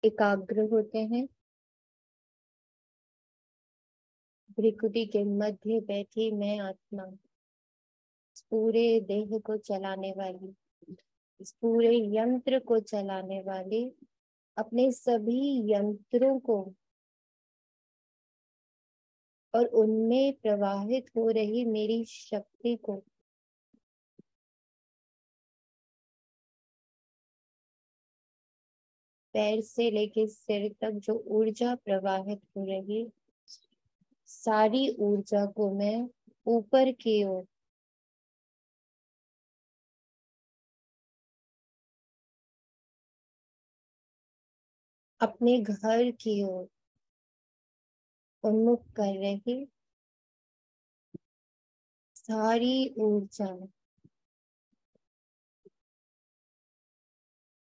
एकाग्र होते हैं। भृकुटी के मध्य बैठी मैं आत्मा, इस पूरे देह को चलाने वाली, इस पूरे यंत्र को चलाने वाली, अपने सभी यंत्रों को और उनमें प्रवाहित हो रही मेरी शक्ति को पैर से लेकर सिर तक जो ऊर्जा प्रवाहित हो रही, सारी ऊर्जा को मैं ऊपर की ओर, अपने घर की ओर उन्मुख कर रही, सारी ऊर्जा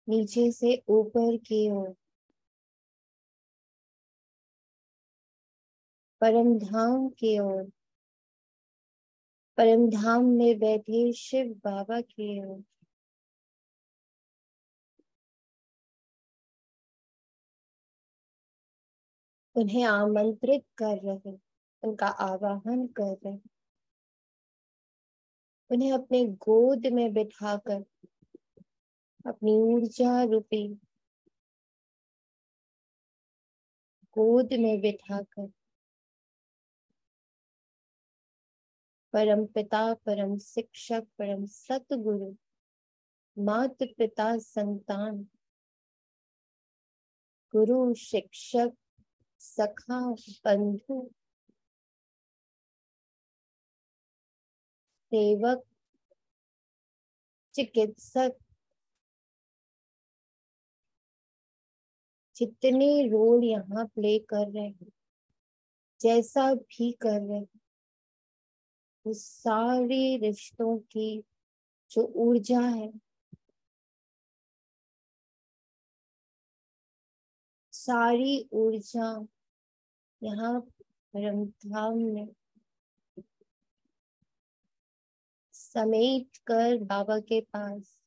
नीचे से ऊपर की ओर परम धाम की ओर, परम धाम में बैठे शिव बाबा की ओर, उन्हें आमंत्रित कर रहे, उनका आवाहन कर रहे, उन्हें अपने गोद में बिठाकर अपनी ऊर्जा रूपी गोद में बिठाकर परम पिता, परम शिक्षक, परम सतगुरु, माता पिता संतान, गुरु शिक्षक, सखा बंधु, सेवक, चिकित्सक, जितने रोल यहाँ प्ले कर रहे हैं, जैसा भी कर रहे हैं, उस सारे रिश्तों की जो ऊर्जा है, सारी ऊर्जा यहाँ परमधाम में समेट कर बाबा के पास,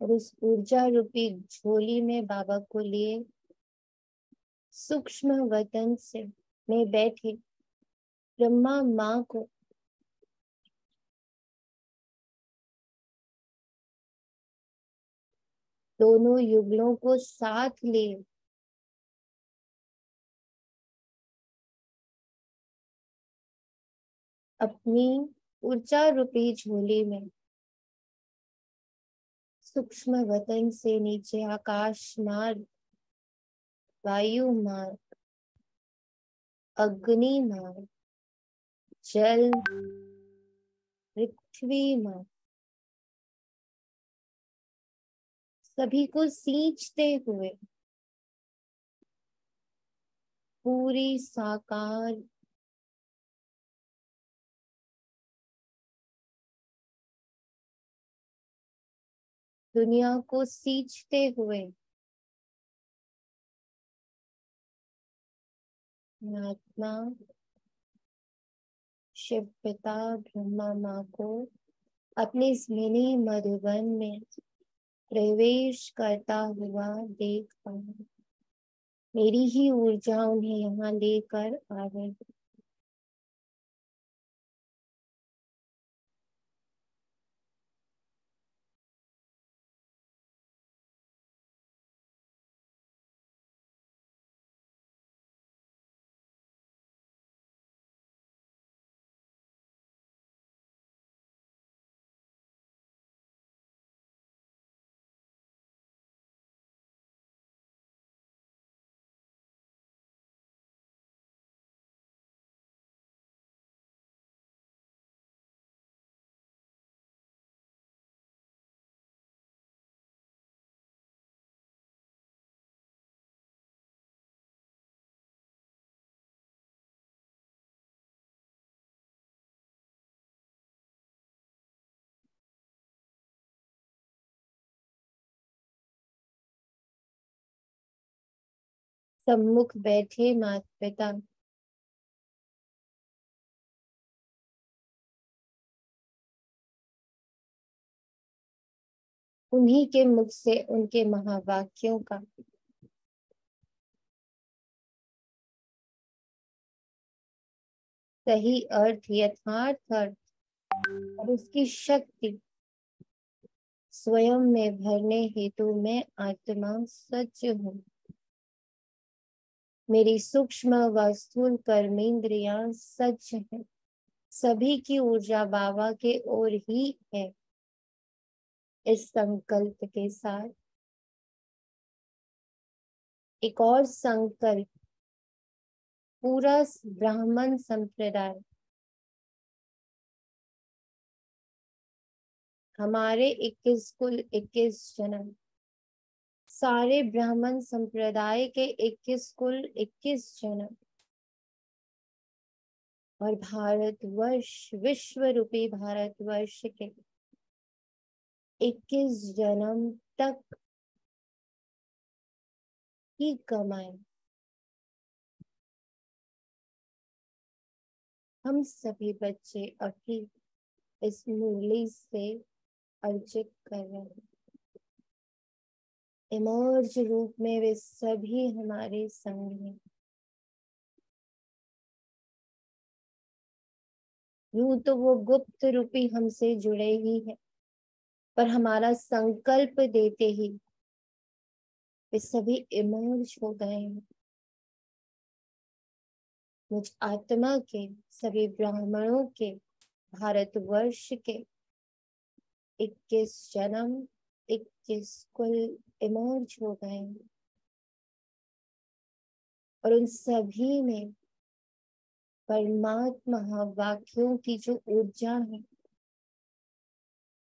और उस ऊर्जा रूपी झोली में बाबा को लिए सूक्ष्म वतन से में बैठे ब्रह्मा माँ को दोनों युगलों को साथ ले अपनी ऊर्जा रूपी झोली में सूक्ष्म वतन से नीचे आकाश मार्ग, वायु मार्ग, अग्नि मार्ग, जल, पृथ्वी मार्ग, सभी को सींचते हुए पूरी साकार दुनिया को सींचते हुए आत्मा शिव पिता ब्रह्मा माँ को अपने इस मिनी मधुबन में प्रवेश करता हुआ देख पा रहे, मेरी ही ऊर्जा उन्हें यहाँ लेकर आ रही। सम्मुख बैठे माता पिता उन्हीं के मुख से उनके महावाक्यों का सही अर्थ, यथार्थ अर्थ और उसकी शक्ति स्वयं में भरने हेतु मैं आत्मा सच हूँ। मेरी सूक्ष्म व स्थूल कर्मेंद्रियां सच है। सभी की ऊर्जा बाबा के ओर ही है। इस संकल्प के साथ एक और संकल्प पूरा ब्राह्मण संप्रदाय हमारे 21 कुल 21 जन्म, सारे ब्राह्मण संप्रदाय के 21 कुल 21 जन्म और भारतवर्ष, विश्व रूपी भारतवर्ष के 21 जन्म तक की कमाई हम सभी बच्चे अभी इस मुरली से अर्जित कर रहे हैं। इमर्ज रूप में वे सभी हमारे संग हैं। यूं तो वो गुप्त रूपी हमसे जुड़े ही है, पर हमारा संकल्प देते ही वे सभी इमर्ज हो गए हैं। मुझ आत्मा के सभी ब्राह्मणों के भारतवर्ष के 21 जन्म 21 कुल इमर्ज हो गए हैं और उन सभी में परमात्मा वाक्यों की जो ऊर्जा है,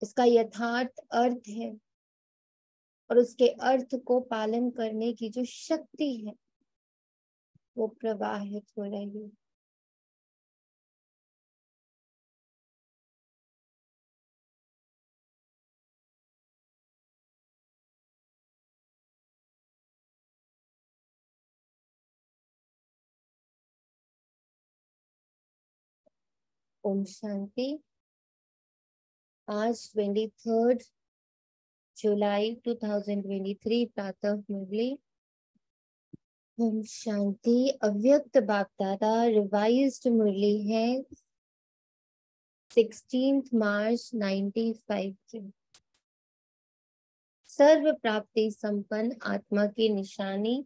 इसका यथार्थ अर्थ है और उसके अर्थ को पालन करने की जो शक्ति है वो प्रवाहित हो रही है। ओम शांति। आज 23 जुलाई 2023 प्रातः मुरली। ओम शांति। अव्यक्त बाप दादा रिवाइज्ड मुरली है 16 मार्च 95 की। सर्व प्राप्ति संपन्न आत्मा की निशानी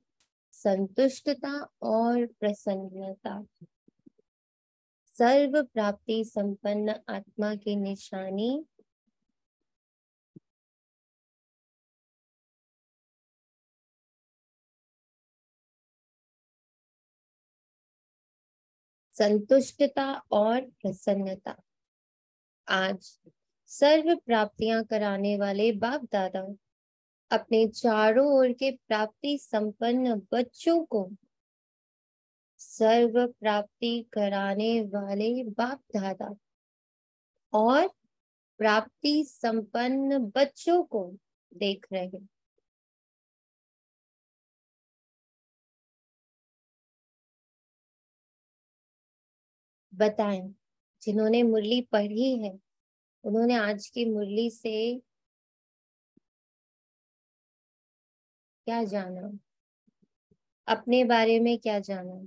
संतुष्टता और प्रसन्नता। सर्व प्राप्ति संपन्न आत्मा की निशानी संतुष्टता और प्रसन्नता। आज सर्व प्राप्तियां कराने वाले बाप दादा अपने चारों ओर के प्राप्ति संपन्न बच्चों को सर्व प्राप्ति कराने वाले बाप दादा और प्राप्ति संपन्न बच्चों को देख रहे हैं। बताएं, जिन्होंने मुरली पढ़ी है उन्होंने आज की मुरली से क्या जाना, अपने बारे में क्या जाना,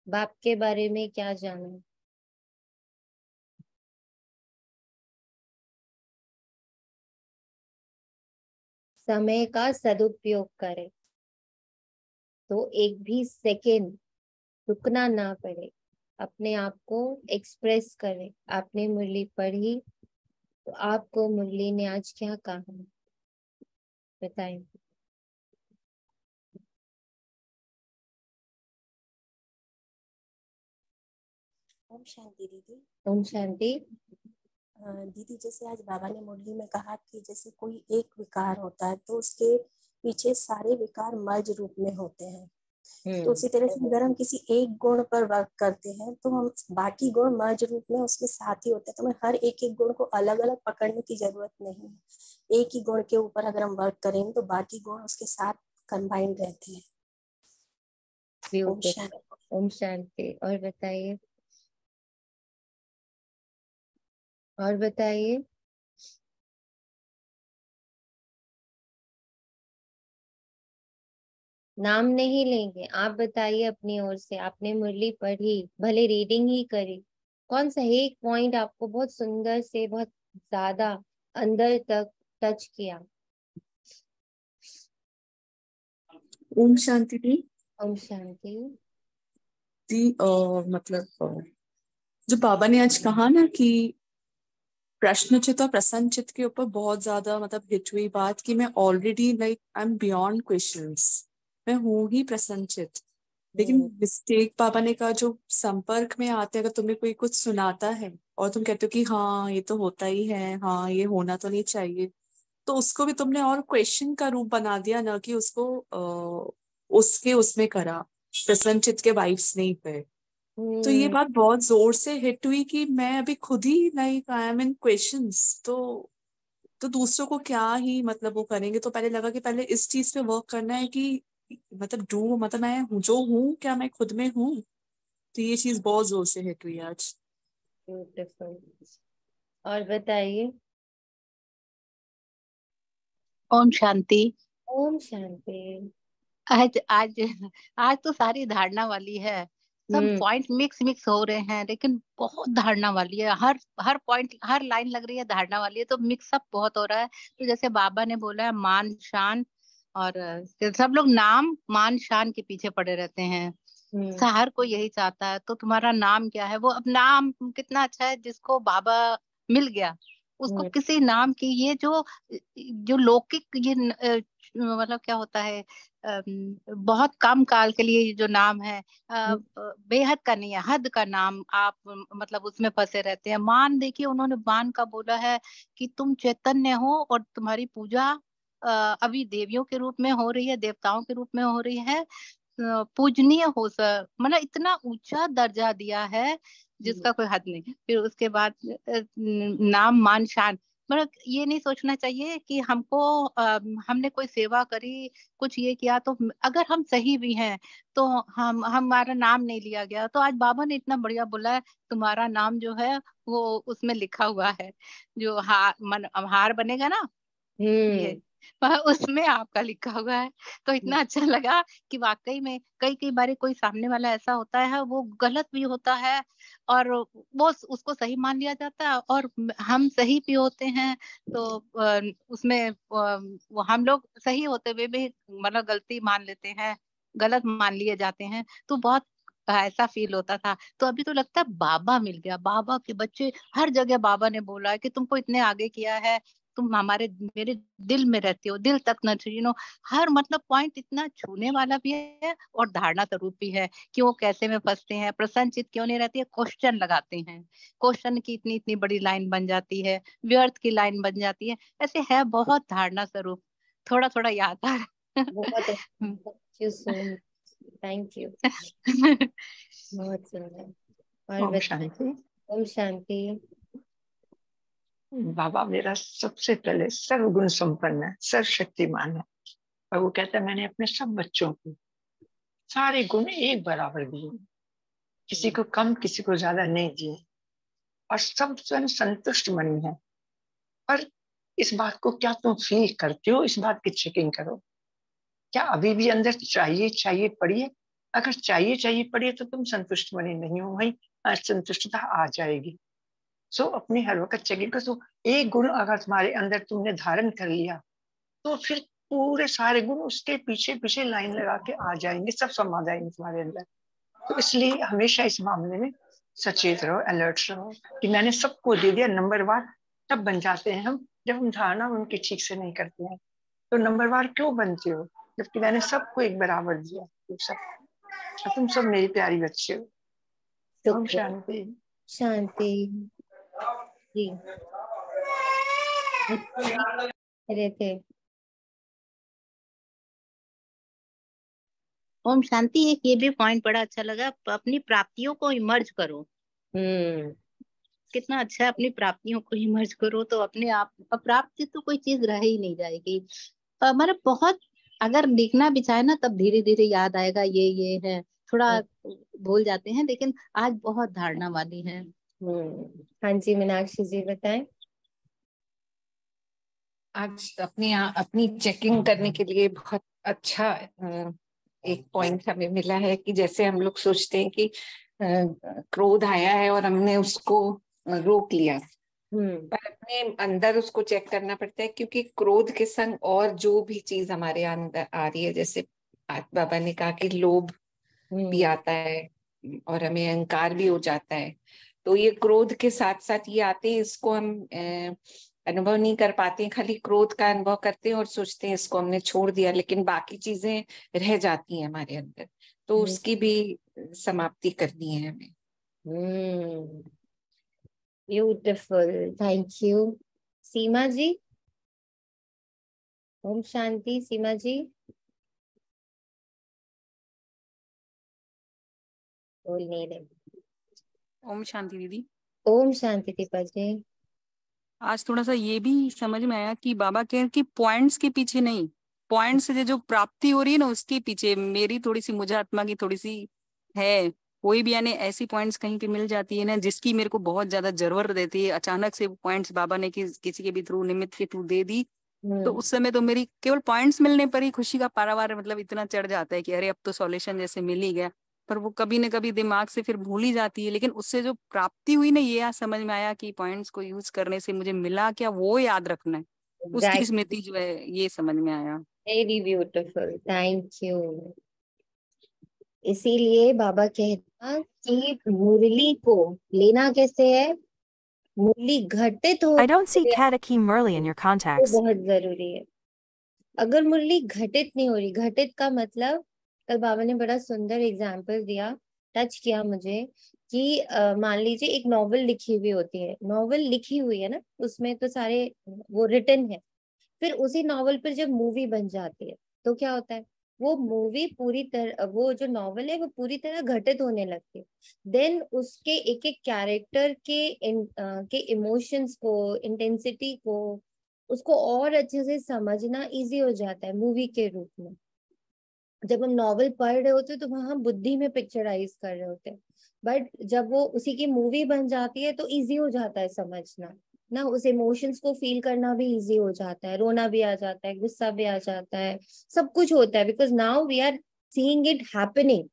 बाप के बारे में क्या जाना। समय का सदुपयोग करें तो एक भी सेकेंड रुकना ना पड़े, अपने आप को एक्सप्रेस करें। आपने मुरली पढ़ी तो आपको मुरली ने आज क्या कहा, बताएं। ओम शांति दीदी। ओम शांति। दीदी, जैसे आज बाबा ने मुरली में कहा कि जैसे कोई एक विकार होता है तो उसके पीछे सारे विकार मर्ज रूप में होते हैं, तो उसी तरह से अगर हम किसी एक गुण पर वर्क करते हैं तो हम बाकी गुण मर्ज रूप में उसके साथ ही होते हैं। तो हमें हर एक एक गुण को अलग अलग पकड़ने की जरूरत नहीं है। एक ही गुण के ऊपर अगर हम वर्क करेंगे तो बाकी गुण उसके साथ कंबाइंड रहते हैं। ओम शांति। ओम शांति। और बताइए, और बताइए। नाम नहीं लेंगे। आप बताइए अपनी ओर से, आपने मुरली पढ़ी, भले रीडिंग ही करी, कौन सा एक पॉइंट आपको बहुत सुंदर से, बहुत ज्यादा अंदर तक टच किया? ओम शांति दी। ओम शांति दी मतलब जो बाबा ने आज कहा ना कि प्रश्नचित और प्रसन्नचित के ऊपर बहुत ज्यादा मतलब हिट हुई बात कि मैं already like I M beyond questions, मैं हूँ ही प्रसन्नचित। लेकिन मिस्टेक बाबा ने कहा जो संपर्क में आते हैं, अगर तुम्हें कोई कुछ सुनाता है और तुम कहते हो कि हाँ ये तो होता ही है, हाँ ये होना तो नहीं चाहिए, तो उसको भी तुमने और क्वेश्चन का रूप बना दिया ना कि उसको उसके उसमें करा, प्रसन्नचित के वाइब्स नहीं पे। तो ये बात बहुत जोर से हिट हुई कि मैं अभी खुद ही like I am in questions, तो दूसरों को क्या ही मतलब वो करेंगे। तो पहले लगा कि पहले इस चीज पे वर्क करना है कि मतलब डू मतलब मैं हूँ जो हूँ, क्या मैं खुद में हूँ। तो ये चीज बहुत जोर से हिट हुई आज। ब्यूटीफुल। और बताइए। ओम शांति। ओम शांति। आज आज आज तो सारी धारणा वाली है, सब पॉइंट मिक्स मिक्स हो रहे हैं, लेकिन बहुत धारणा वाली है। हर पॉइंट, हर लाइन लग रही है धारणा वाली है, तो मिक्सअप बहुत हो रहा है। तो जैसे बाबा ने बोला है मान शान, और सब लोग नाम मान शान के पीछे पड़े रहते हैं। हर कोई यही चाहता है। तो तुम्हारा नाम क्या है? वो अब नाम कितना अच्छा है जिसको बाबा मिल गया, उसको किसी नाम की, ये जो जो लौकिक ये मतलब क्या होता है, बहुत कम काल के लिए ये जो नाम है, बेहद का नहीं है, हद का नाम आप मतलब उसमें फंसे रहते हैं। मान देखिए, उन्होंने मान का बोला है कि तुम चैतन्य हो और तुम्हारी पूजा अभी देवियों के रूप में हो रही है, देवताओं के रूप में हो रही है, पूजनीय हो सर, मतलब इतना ऊंचा दर्जा दिया है जिसका कोई हद नहीं। फिर उसके बाद नाम मान शान, मतलब ये नहीं सोचना चाहिए कि हमको हमने कोई सेवा करी, कुछ ये किया, तो अगर हम सही भी हैं तो हम हमारा नाम नहीं लिया गया। तो आज बाबा ने इतना बढ़िया बोला है, तुम्हारा नाम जो है वो उसमें लिखा हुआ है, जो हार बनेगा ना, ये उसमें आपका लिखा हुआ है। तो इतना अच्छा लगा कि वाकई में कई कई बार कोई सामने वाला ऐसा होता है, वो गलत भी होता है और वो उसको सही मान लिया जाता है, और हम सही भी होते हैं। तो उसमें वो हम लोग सही होते हुए भी मतलब गलती मान लेते हैं, गलत मान लिए जाते हैं। तो बहुत ऐसा फील होता था। तो अभी तो लगता है बाबा मिल गया, बाबा के बच्चे हर जगह। बाबा ने बोला है कि तुमको इतने आगे किया है, तुम हमारे मेरे दिल में रहते हो, दिल तक न छू, हर मतलब पॉइंट इतना छूने वाला भी है और धारणा स्वरूप भी है कि वो कैसे में फंसते हैं, प्रसन्नचित क्यों नहीं रहती है, क्वेश्चन लगाते हैं, क्वेश्चन की इतनी इतनी बड़ी लाइन बन जाती है, व्यर्थ की लाइन बन जाती है। ऐसे है बहुत धारणा स्वरूप, थोड़ा थोड़ा याद आ रहा बहुत थैंक यू। बहुत सुंदर। और ओम शांति। ओम शांति। बाबा मेरा सबसे पहले सर्वगुण संपन्न है, सर्वशक्तिमान है, और वो कहता है मैंने अपने सब बच्चों को सारे गुण एक बराबर दिए, किसी को कम किसी को ज्यादा नहीं दिए, और सब स्वयं संतुष्ट मनी है। पर इस बात को क्या तुम फील करते हो, इस बात की चेकिंग करो। क्या अभी भी अंदर चाहिए चाहिए पड़ी है? अगर चाहिए चाहिए पड़ी है तो तुम संतुष्ट मनी नहीं हो, वही असंतुष्टता आ जाएगी। सो अपनी हर वक्त चेकिंग करो। एक गुण अगर तुम्हारे अंदर तुमने धारण कर लिया तो फिर पूरे सारे गुण उसके पीछे पीछे लाइन लगा के आ जाएंगे, सब समा जाएंगे तुम्हारे अंदर। तो इसलिए हमेशा इस मामले में सचेत रहो, अलर्ट रहो कि मैंने सबको दे दिया। नंबरवार तब बन जाते हैं हम जब हम धारणा उनकी ठीक से नहीं करते हैं। तो नंबरवार क्यों बनते हो जबकि मैंने सबको एक बराबर दिया? तुम सब मेरी प्यारी बच्चे हो। ओम शांति। शांति जी। रहे थे। ओम शांति। एक ये भी पॉइंट बड़ा अच्छा लगा, अपनी प्राप्तियों को इमर्ज करो। कितना अच्छा है, अपनी प्राप्तियों को इमर्ज करो तो अपने आप अप्राप्ति तो कोई चीज रह ही नहीं जाएगी। मतलब बहुत अगर देखना भी चाहे ना, तब धीरे धीरे याद आएगा ये है, थोड़ा भूल जाते हैं, लेकिन आज बहुत धारणा वाली है। हाँ जी मीनाक्षी जी बताएं। आज अपनी चेकिंग करने के लिए बहुत अच्छा एक पॉइंट हमें मिला है कि जैसे हम लोग सोचते हैं कि क्रोध आया है और हमने उसको रोक लिया, पर अपने अंदर उसको चेक करना पड़ता है, क्योंकि क्रोध के संग और जो भी चीज हमारे अंदर आ रही है, जैसे आज बाबा ने कहा कि लोभ भी आता है और हमें अहंकार भी हो जाता है। तो ये क्रोध के साथ साथ ये आते हैं, इसको हम अनुभव नहीं कर पाते हैं, खाली क्रोध का अनुभव करते हैं और सोचते हैं इसको हमने छोड़ दिया, लेकिन बाकी चीजें रह जाती हैं हमारे अंदर, तो उसकी भी समाप्ति करनी है हमें। Beautiful, thank you. Seema ji, ओम शांति। सीमा जी बोल नहीं रहे। ओम शांति दीदी। ओम शांति दीपा जी। आज थोड़ा सा ये भी समझ में आया कि बाबा कह कि पॉइंट्स के पीछे नहीं, पॉइंट्स से जो प्राप्ति हो रही है ना उसके पीछे मेरी थोड़ी सी, मुझे आत्मा की थोड़ी सी है, कोई भी यानी ऐसी पॉइंट्स कहीं पे मिल जाती है ना जिसकी मेरे को बहुत ज्यादा जरूरत रहती है, अचानक से पॉइंट्स बाबा ने किसी के भी थ्रू, निमित्त के थ्रू दे दी, तो उस समय तो मेरी केवल पॉइंट्स मिलने पर ही खुशी का पारावार मतलब इतना चढ़ जाता है कि अरे अब तो सॉल्यूशन जैसे मिल ही गया, पर वो कभी न कभी दिमाग से फिर भूल ही जाती है। लेकिन उससे जो प्राप्ति हुई ना, ये आज समझ में आया कि पॉइंट्स को यूज करने से मुझे मिला क्या वो याद रखना है, उसकी स्मृति जो है, ये समझ में आया। Very beautiful, thank you. इसीलिए बाबा कहता कि मुरली को लेना कैसे है, मुरली घटित हो, I don't see Kataki Murli in your contacts. वो बहुत जरूरी है। अगर मुरली घटित नहीं हो रही, घटित का मतलब कल बाबा ने बड़ा सुंदर एग्जाम्पल दिया, टच किया मुझे कि मान लीजिए एक नॉवल लिखी हुई होती है, नॉवल लिखी हुई है ना, उसमें तो सारे वो रिटन है, फिर उसी नॉवल पर जब मूवी बन जाती है तो क्या होता है, वो मूवी पूरी तरह, वो जो नॉवल है वो पूरी तरह घटित होने लगती है। देन उसके एक एक कैरेक्टर के इमोशंस को, इंटेंसिटी को, उसको और अच्छे से समझना इजी हो जाता है मूवी के रूप में। जब हम नॉवल पढ़ रहे होते हैं तो वहां हम बुद्धि में पिक्चराइज कर रहे होते हैं, बट जब वो उसी की मूवी बन जाती है तो इजी हो जाता है समझना ना, उस इमोशंस को फील करना भी इजी हो जाता है, रोना भी आ जाता है, गुस्सा भी आ जाता है, सब कुछ होता है, because now we are seeing it happening.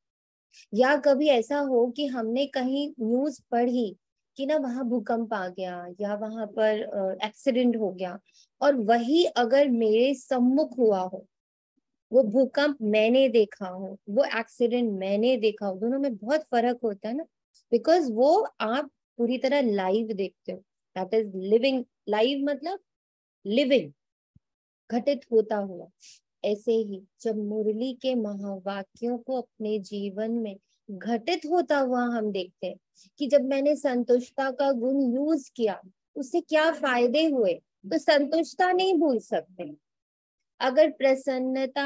या कभी ऐसा हो कि हमने कहीं न्यूज पढ़ी कि ना वहां भूकंप आ गया या वहां पर एक्सीडेंट हो गया, और वही अगर मेरे सम्मुख हुआ हो, वो भूकंप मैंने देखा हो, वो एक्सीडेंट मैंने देखा हो, दोनों में बहुत फर्क होता है ना, बिकॉज वो आप पूरी तरह लाइव देखते हो, दैट इज लिविंग, लाइव मतलब लिविंग, घटित होता हुआ। ऐसे ही जब मुरली के महावाक्यों को अपने जीवन में घटित होता हुआ हम देखते हैं कि जब मैंने संतुष्टता का गुण यूज किया उससे क्या फायदे हुए, तो संतुष्टता नहीं भूल सकते। अगर प्रसन्नता,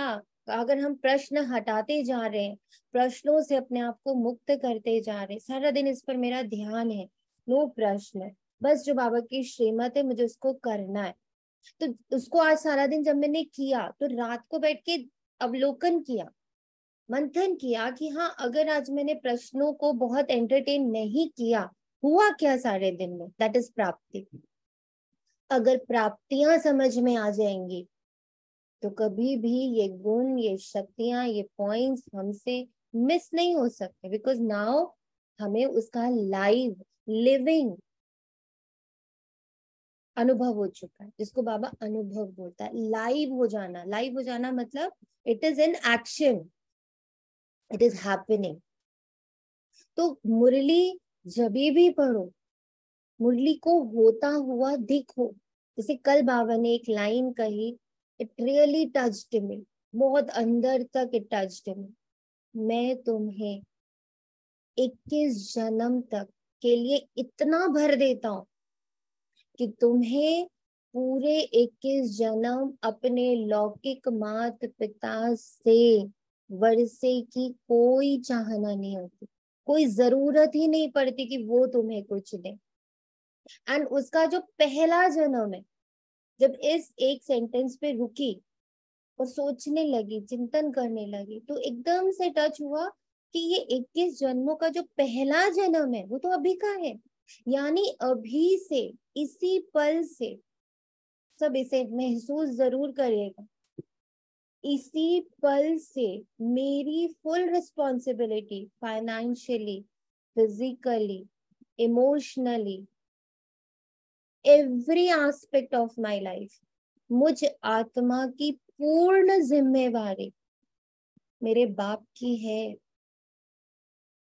अगर हम प्रश्न हटाते जा रहे हैं, प्रश्नों से अपने आप को मुक्त करते जा रहे हैं, सारा दिन इस पर मेरा ध्यान है, नो प्रश्न, बस जो बाबा की श्रीमत है मुझे उसको करना है, तो उसको आज सारा दिन जब मैंने किया तो रात को बैठ के अवलोकन किया, मंथन किया कि हाँ अगर आज मैंने प्रश्नों को बहुत एंटरटेन नहीं किया, हुआ क्या सारे दिन में, दैट इज प्राप्ति। अगर प्राप्तियां समझ में आ जाएंगी तो कभी भी ये गुण, ये शक्तियां, ये पॉइंट्स हमसे मिस नहीं हो सकते, बिकॉज नाउ हमें उसका लाइव लिविंग अनुभव हो चुका है, जिसको बाबा अनुभव बोलता है। लाइव हो जाना, लाइव हो जाना मतलब it is in action, it is happening. तो मुरली जब भी पढ़ो, मुरली को होता हुआ दिखो। जैसे कल बाबा ने एक लाइन कही, इट रियली टच्ड मी, बहुत अंदर तक इट टच्ड मी, मैं तुम्हें 21 जन्म तक के लिए इतना भर देता हूं कि तुम्हें पूरे 21 जन्म अपने लौकिक माता पिता से वर्षे की कोई चाहना नहीं होती, कोई जरूरत ही नहीं पड़ती कि वो तुम्हें कुछ दे। एंड उसका जो पहला जन्म है, जब इस एक सेंटेंस पे रुकी और सोचने लगी, चिंतन करने लगी, तो एकदम से टच हुआ कि ये 21 जन्मों का जो पहला जन्म है वो तो अभी का है, यानी अभी से, इसी पल से। सब इसे महसूस जरूर करिएगा इसी पल से मेरी full responsibility, financially, physically, emotionally, every aspect of my life, मुझ आत्मा की पूर्ण जिम्मेवारी मेरे बाप की है।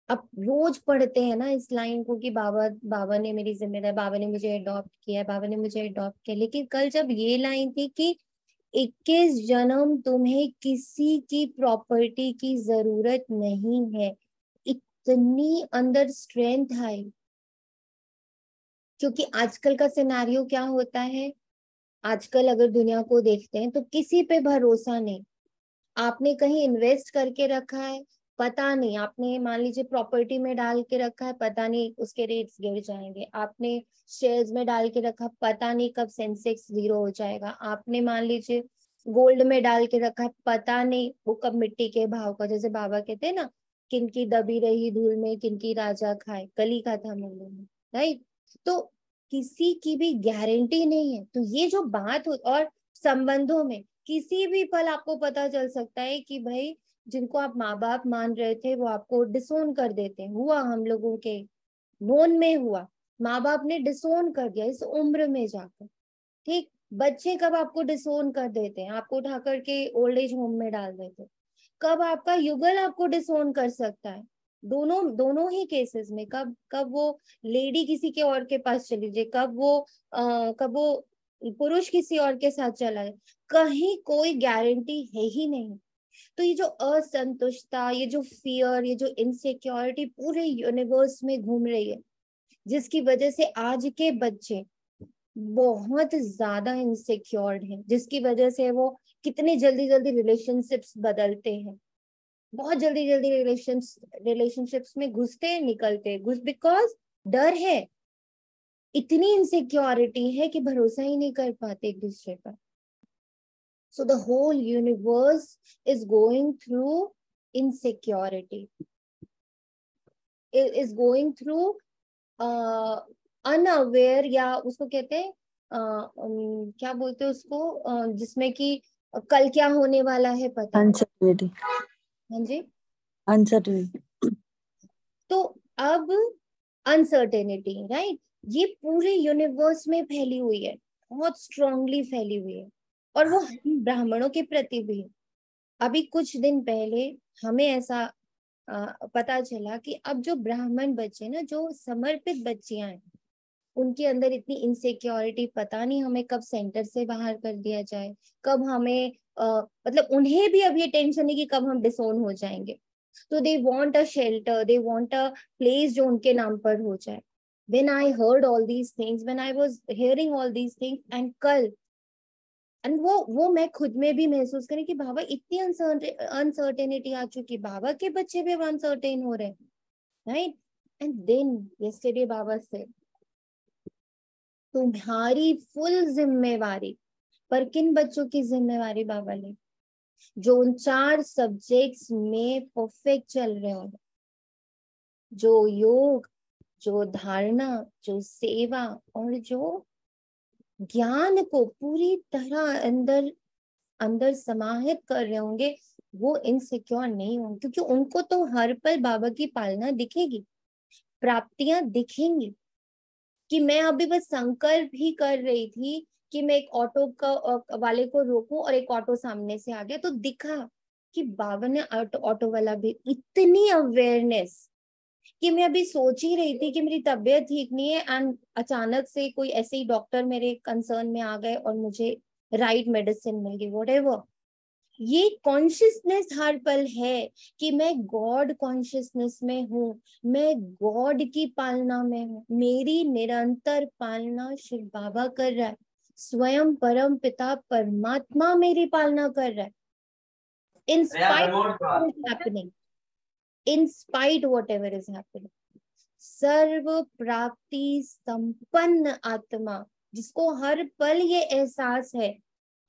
अब रोज पढ़ते हैं ना इस लाइन को कि बाबा ने मेरी जिम्मेदारी, बाबा ने मुझे अडॉप्ट किया, बाबा ने मुझे अडॉप्ट किया। लेकिन कल जब ये लाइन थी कि 21 जन्म तुम्हें किसी की प्रॉपर्टी की जरूरत नहीं है, इतनी अंदर स्ट्रेंथ आई। क्योंकि आजकल का सिनेरियो क्या होता है, आजकल अगर दुनिया को देखते हैं तो किसी पे भरोसा नहीं। आपने कहीं इन्वेस्ट करके रखा है, पता नहीं, आपने मान लीजिए प्रॉपर्टी में डाल के रखा है, पता नहीं उसके रेट्स गिर जाएंगे। आपने शेयर्स में डाल के रखा, पता नहीं कब सेंसेक्स 0 हो जाएगा। आपने मान लीजिए गोल्ड में डाल के रखा, पता नहीं वो कब मिट्टी के भाव का, जैसे बाबा कहते हैं ना, किनकी दबी रही धूल में किनकी राजा खाए, कली का था मुल्लों में, राइट। तो किसी की भी गारंटी नहीं है। तो ये जो बात हो, और संबंधों में किसी भी पल आपको पता चल सकता है कि भाई जिनको आप माँ बाप मान रहे थे वो आपको डिसोन कर देते हैं। हुआ हम लोगों के बोन में, हुआ माँ बाप ने डिसोन कर दिया इस उम्र में जाकर। ठीक, बच्चे कब आपको डिसोन कर देते हैं, आपको उठा करके ओल्ड एज होम में डाल देते हैं। कब आपका युगल आपको डिसोन कर सकता है, दोनों ही केसेस में। कब वो लेडी किसी के और के पास चली जाए, कब वो पुरुष किसी और के साथ चला जाए, कहीं कोई गारंटी है ही नहीं। तो ये जो असंतुष्टता, ये जो फियर, ये जो इनसिक्योरिटी पूरे यूनिवर्स में घूम रही है, जिसकी वजह से आज के बच्चे बहुत ज्यादा इनसिक्योर्ड हैं, जिसकी वजह से वो कितने जल्दी जल्दी रिलेशनशिप्स बदलते हैं, बहुत जल्दी जल्दी रिलेशनशिप्स में घुसते हैं, निकलते हैं, बिकॉज डर है, इतनी इनसिक्योरिटी है कि भरोसा ही नहीं कर पाते एक दूसरे पर। So the whole universe is going through insecurity, is going through unaware, या उसको कहते हैं क्या बोलते हैं उसको, जिसमें कि कल क्या होने वाला है पता, अनसर्टेनिटी। हाँ जी, अनसर्टेनिटी। तो अब अनसर्टेनिटी, राइट, ये पूरे यूनिवर्स में फैली हुई है, बहुत स्ट्रांगली फैली हुई है। और वो हम ब्राह्मणों के प्रति भी है। अभी कुछ दिन पहले हमें ऐसा पता चला कि अब जो ब्राह्मण बच्चे ना, जो समर्पित बच्चियां हैं, उनके अंदर इतनी इनसिक्योरिटी, पता नहीं हमें कब सेंटर से बाहर कर दिया जाए, कब हमें मतलब उन्हें भी अब ये टेंशन है कि कब हम डिसोन हो जाएंगे। तो they want a shelter, they want a place जो उनके नाम पर हो जाए। When I heard all these things, when I was hearing all these things, and कल एंड वो मैं खुद में भी महसूस करी कि बाबा इतनी अनसर्टेनिटी आ चुकी, बाबा के बच्चे भी अनसर्टेन हो रहे हैं, राइट। एंड देन यस्टरडे बाबा से तुम्हारी फुल जिम्मेवारी, पर किन बच्चों की जिम्मेवारी बाबा ने, जो उन 4 सब्जेक्ट्स में परफेक्ट चल रहे हो, जो योग, जो धारणा, जो सेवा, और जो ज्ञान को पूरी तरह अंदर अंदर समाहित कर रहे होंगे, वो इनसिक्योर नहीं होंगे। क्योंकि उनको तो हर पल बाबा की पालना दिखेगी, प्राप्तियां दिखेंगी। कि मैं अभी बस संकल्प ही कर रही थी कि मैं एक ऑटो का वाले को रोकूं, और एक ऑटो सामने से आ गया तो दिखा कि बाबा ने ऑटो वाला भी इतनी अवेयरनेस, कि मैं अभी सोच ही रही थी कि मेरी तबीयत ठीक नहीं है, एंड अचानक से कोई ऐसे ही डॉक्टर मेरे कंसर्न में आ गए और मुझे राइट मेडिसिन मिल गई, व्हाटएवर। ये कॉन्शियसनेस हर पल है कि मैं गॉड कॉन्शियसनेस में हूँ, मैं गॉड की पालना में हूँ, मेरी निरंतर पालना शिव बाबा कर रहा है, स्वयं परम पिता परमात्मा मेरी पालना कर रहा है। In spite whatever is happening, in spite whatever is happening, सर्व प्राप्ति संपन्न आत्मा, जिसको हर पल ये एहसास है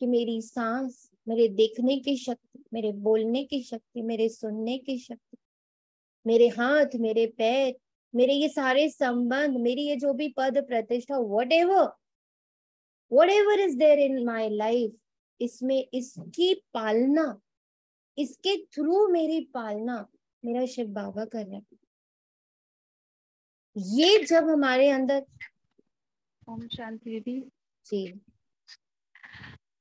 कि मेरी सांस, मेरे देखने की शक्ति, मेरे बोलने की शक्ति, मेरे सुनने की शक्ति, मेरे हाथ, मेरे पैर, मेरे ये सारे संबंध, मेरी ये जो भी पद प्रतिष्ठा, whatever is there in my life, इसमें इसकी पालना, इसके थ्रू मेरी पालना मेरा शिव बाबा कर रहे हैं। ये जब हमारे अंदर। ओम शांति दीदी। जी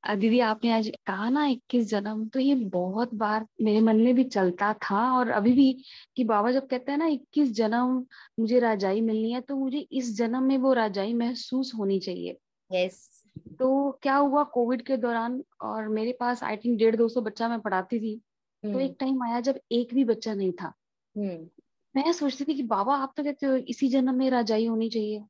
दीदी आपने आज कहा ना 21 जन्म, तो ये बहुत बार मेरे मन में भी चलता था और अभी भी, कि बाबा जब कहते हैं ना 21 जन्म मुझे राजाई मिलनी है, तो मुझे इस जन्म में वो राजाई महसूस होनी चाहिए। यस। तो क्या हुआ कोविड के दौरान, और मेरे पास आई थिंक 150-200 बच्चा मैं पढ़ाती थी। तो एक टाइम आया जब एक भी बच्चा नहीं था। मैं सोचती थी कि बाबा आप तो कहते हो इसी जन्म में राजाई होनी चाहिए,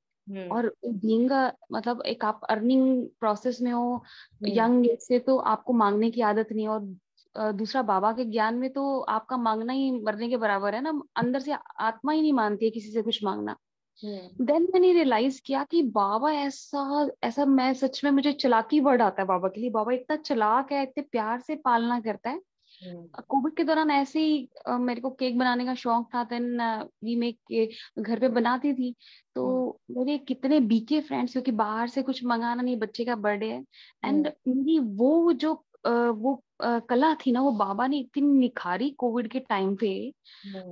और बीइंग मतलब एक आप अर्निंग प्रोसेस में हो यंग एज से, तो आपको मांगने की आदत नहीं है, और दूसरा बाबा के ज्ञान में तो आपका मांगना ही मरने के बराबर है ना, अंदर से आत्मा ही नहीं मानती है किसी से कुछ मांगना। देन मैंने रियलाइज किया कि बाबा ऐसा ऐसा, मैं सच में, मुझे चालाकी वर्ड आता है बाबा के लिए। बाबा इतना चालाक है, इतने प्यार से पालना करता है। कोविड के दौरान ऐसे ही मेरे को केक बनाने का शौक था, देन वी मेक घर पे बनाती थी। तो मेरे कितने बीके फ्रेंड्स, क्योंकि बाहर से कुछ मंगाना नहीं, बच्चे का बर्थडे है, एंड मेरी वो जो कला थी ना, वो बाबा ने इतनी निखारी कोविड के टाइम पे।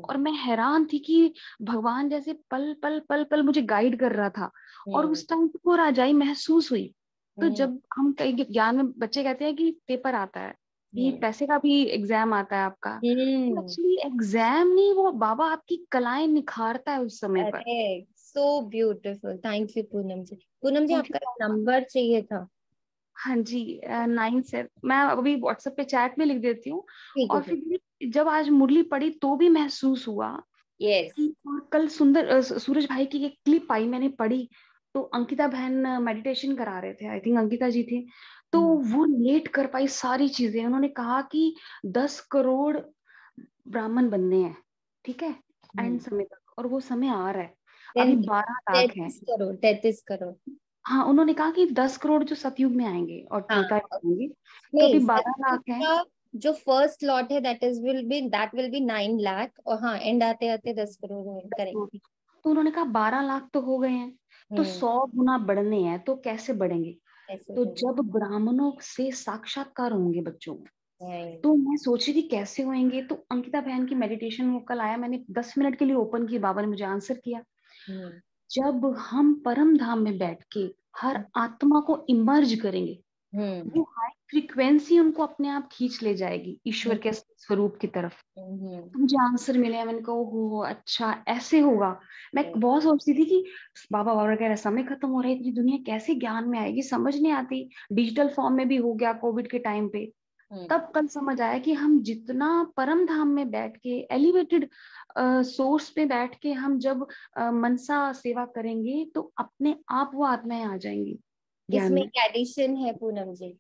और मैं हैरान थी कि भगवान जैसे पल पल पल पल मुझे गाइड कर रहा था, और उस टाइम वो राजाई महसूस हुई। तो जब हम कई ज्ञान में बच्चे कहते हैं कि पेपर आता है, ये पैसे का भी एग्जाम आता है आपका, तो एक्चुअली एग्जाम नहीं, वो बाबा आपकी कलाएं निखारता है उस समय पर। So beautiful. Thank you Poonam ji. Poonam ji आपका नंबर चाहिए था? हाँ जी, 97, मैं अभी व्हाट्सएप पे चैट में लिख देती हूँ। और फिर जब आज मुरली पढ़ी तो भी महसूस हुआ। और कल सूरज भाई की एक क्लिप आई, मैंने पढ़ी, तो अंकिता बहन मेडिटेशन करा रहे थे, आई थिंक अंकिता जी थे, तो वो लेट कर पाई सारी चीजें। उन्होंने कहा कि 10 करोड़ ब्राह्मण बनने हैं, ठीक है, एंड समय तक, और वो समय आ रहा है, अभी 12 लाख है। 33 करोड़। हाँ, उन्होंने कहा कि 10 करोड़ जो सतयुग में आएंगे और त्रेता में आएंगे, तो अभी 12 लाख है। जो फर्स्ट लॉट है दैट विल बी 9 लाख, और हाँ एंड आते आते 10 करोड़ करेंगे। तो उन्होंने कहा 12 लाख तो हो गए हैं, तो 100 गुना बढ़ने हैं, तो कैसे बढ़ेंगे? तो जब ब्राह्मणों से साक्षात्कार होंगे बच्चों में, तो मैं सोच रही थी कैसे होंगे। तो अंकिता बहन की मेडिटेशन वो कल आया, मैंने 10 मिनट के लिए ओपन किया, बाबा ने मुझे आंसर किया। जब हम परम धाम में बैठ के हर आत्मा को इमर्ज करेंगे, वो हाई फ्रीक्वेंसी उनको अपने आप खींच ले जाएगी ईश्वर के स्वरूप की तरफ। मुझे आंसर मिले, मैंने कहा हो अच्छा ऐसे होगा। मैं बहुत सोचती थी कि बाबा बाबा कह रहे समय खत्म हो रहा है, इतनी दुनिया कैसे ज्ञान में आएगी, समझ नहीं आती। डिजिटल फॉर्म में भी हो गया कोविड के टाइम पे। तब कल समझ आया कि हम जितना परम धाम में बैठ के एलिवेटेड सोर्स पे बैठ के हम जब मनसा सेवा करेंगे, तो अपने आप वो आत्माएं आ जाएंगी। इसमें एक एडिशन है पूनम जी।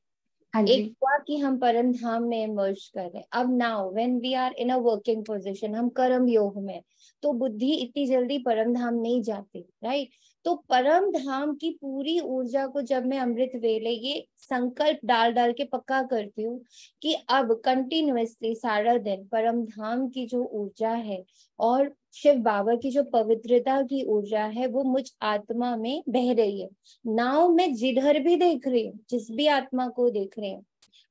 एक हुआ कि हम परम धाम में इमर्ज कर रहे हैं। अब now when we are in a working position, हम कर्म योग में, तो बुद्धि इतनी जल्दी परम धाम नहीं जाती, राइट। तो परम धाम की पूरी ऊर्जा को जब मैं अमृत वेले ये संकल्प डाल डाल के पक्का करती हूँ कि अब कंटिन्यूअसली सारा दिन परम धाम की जो ऊर्जा है और शिव बाबा की जो पवित्रता की ऊर्जा है वो मुझ आत्मा में बह रही है। नाउ मैं जिधर भी देख रही हूँ, जिस भी आत्मा को देख रही हूँ,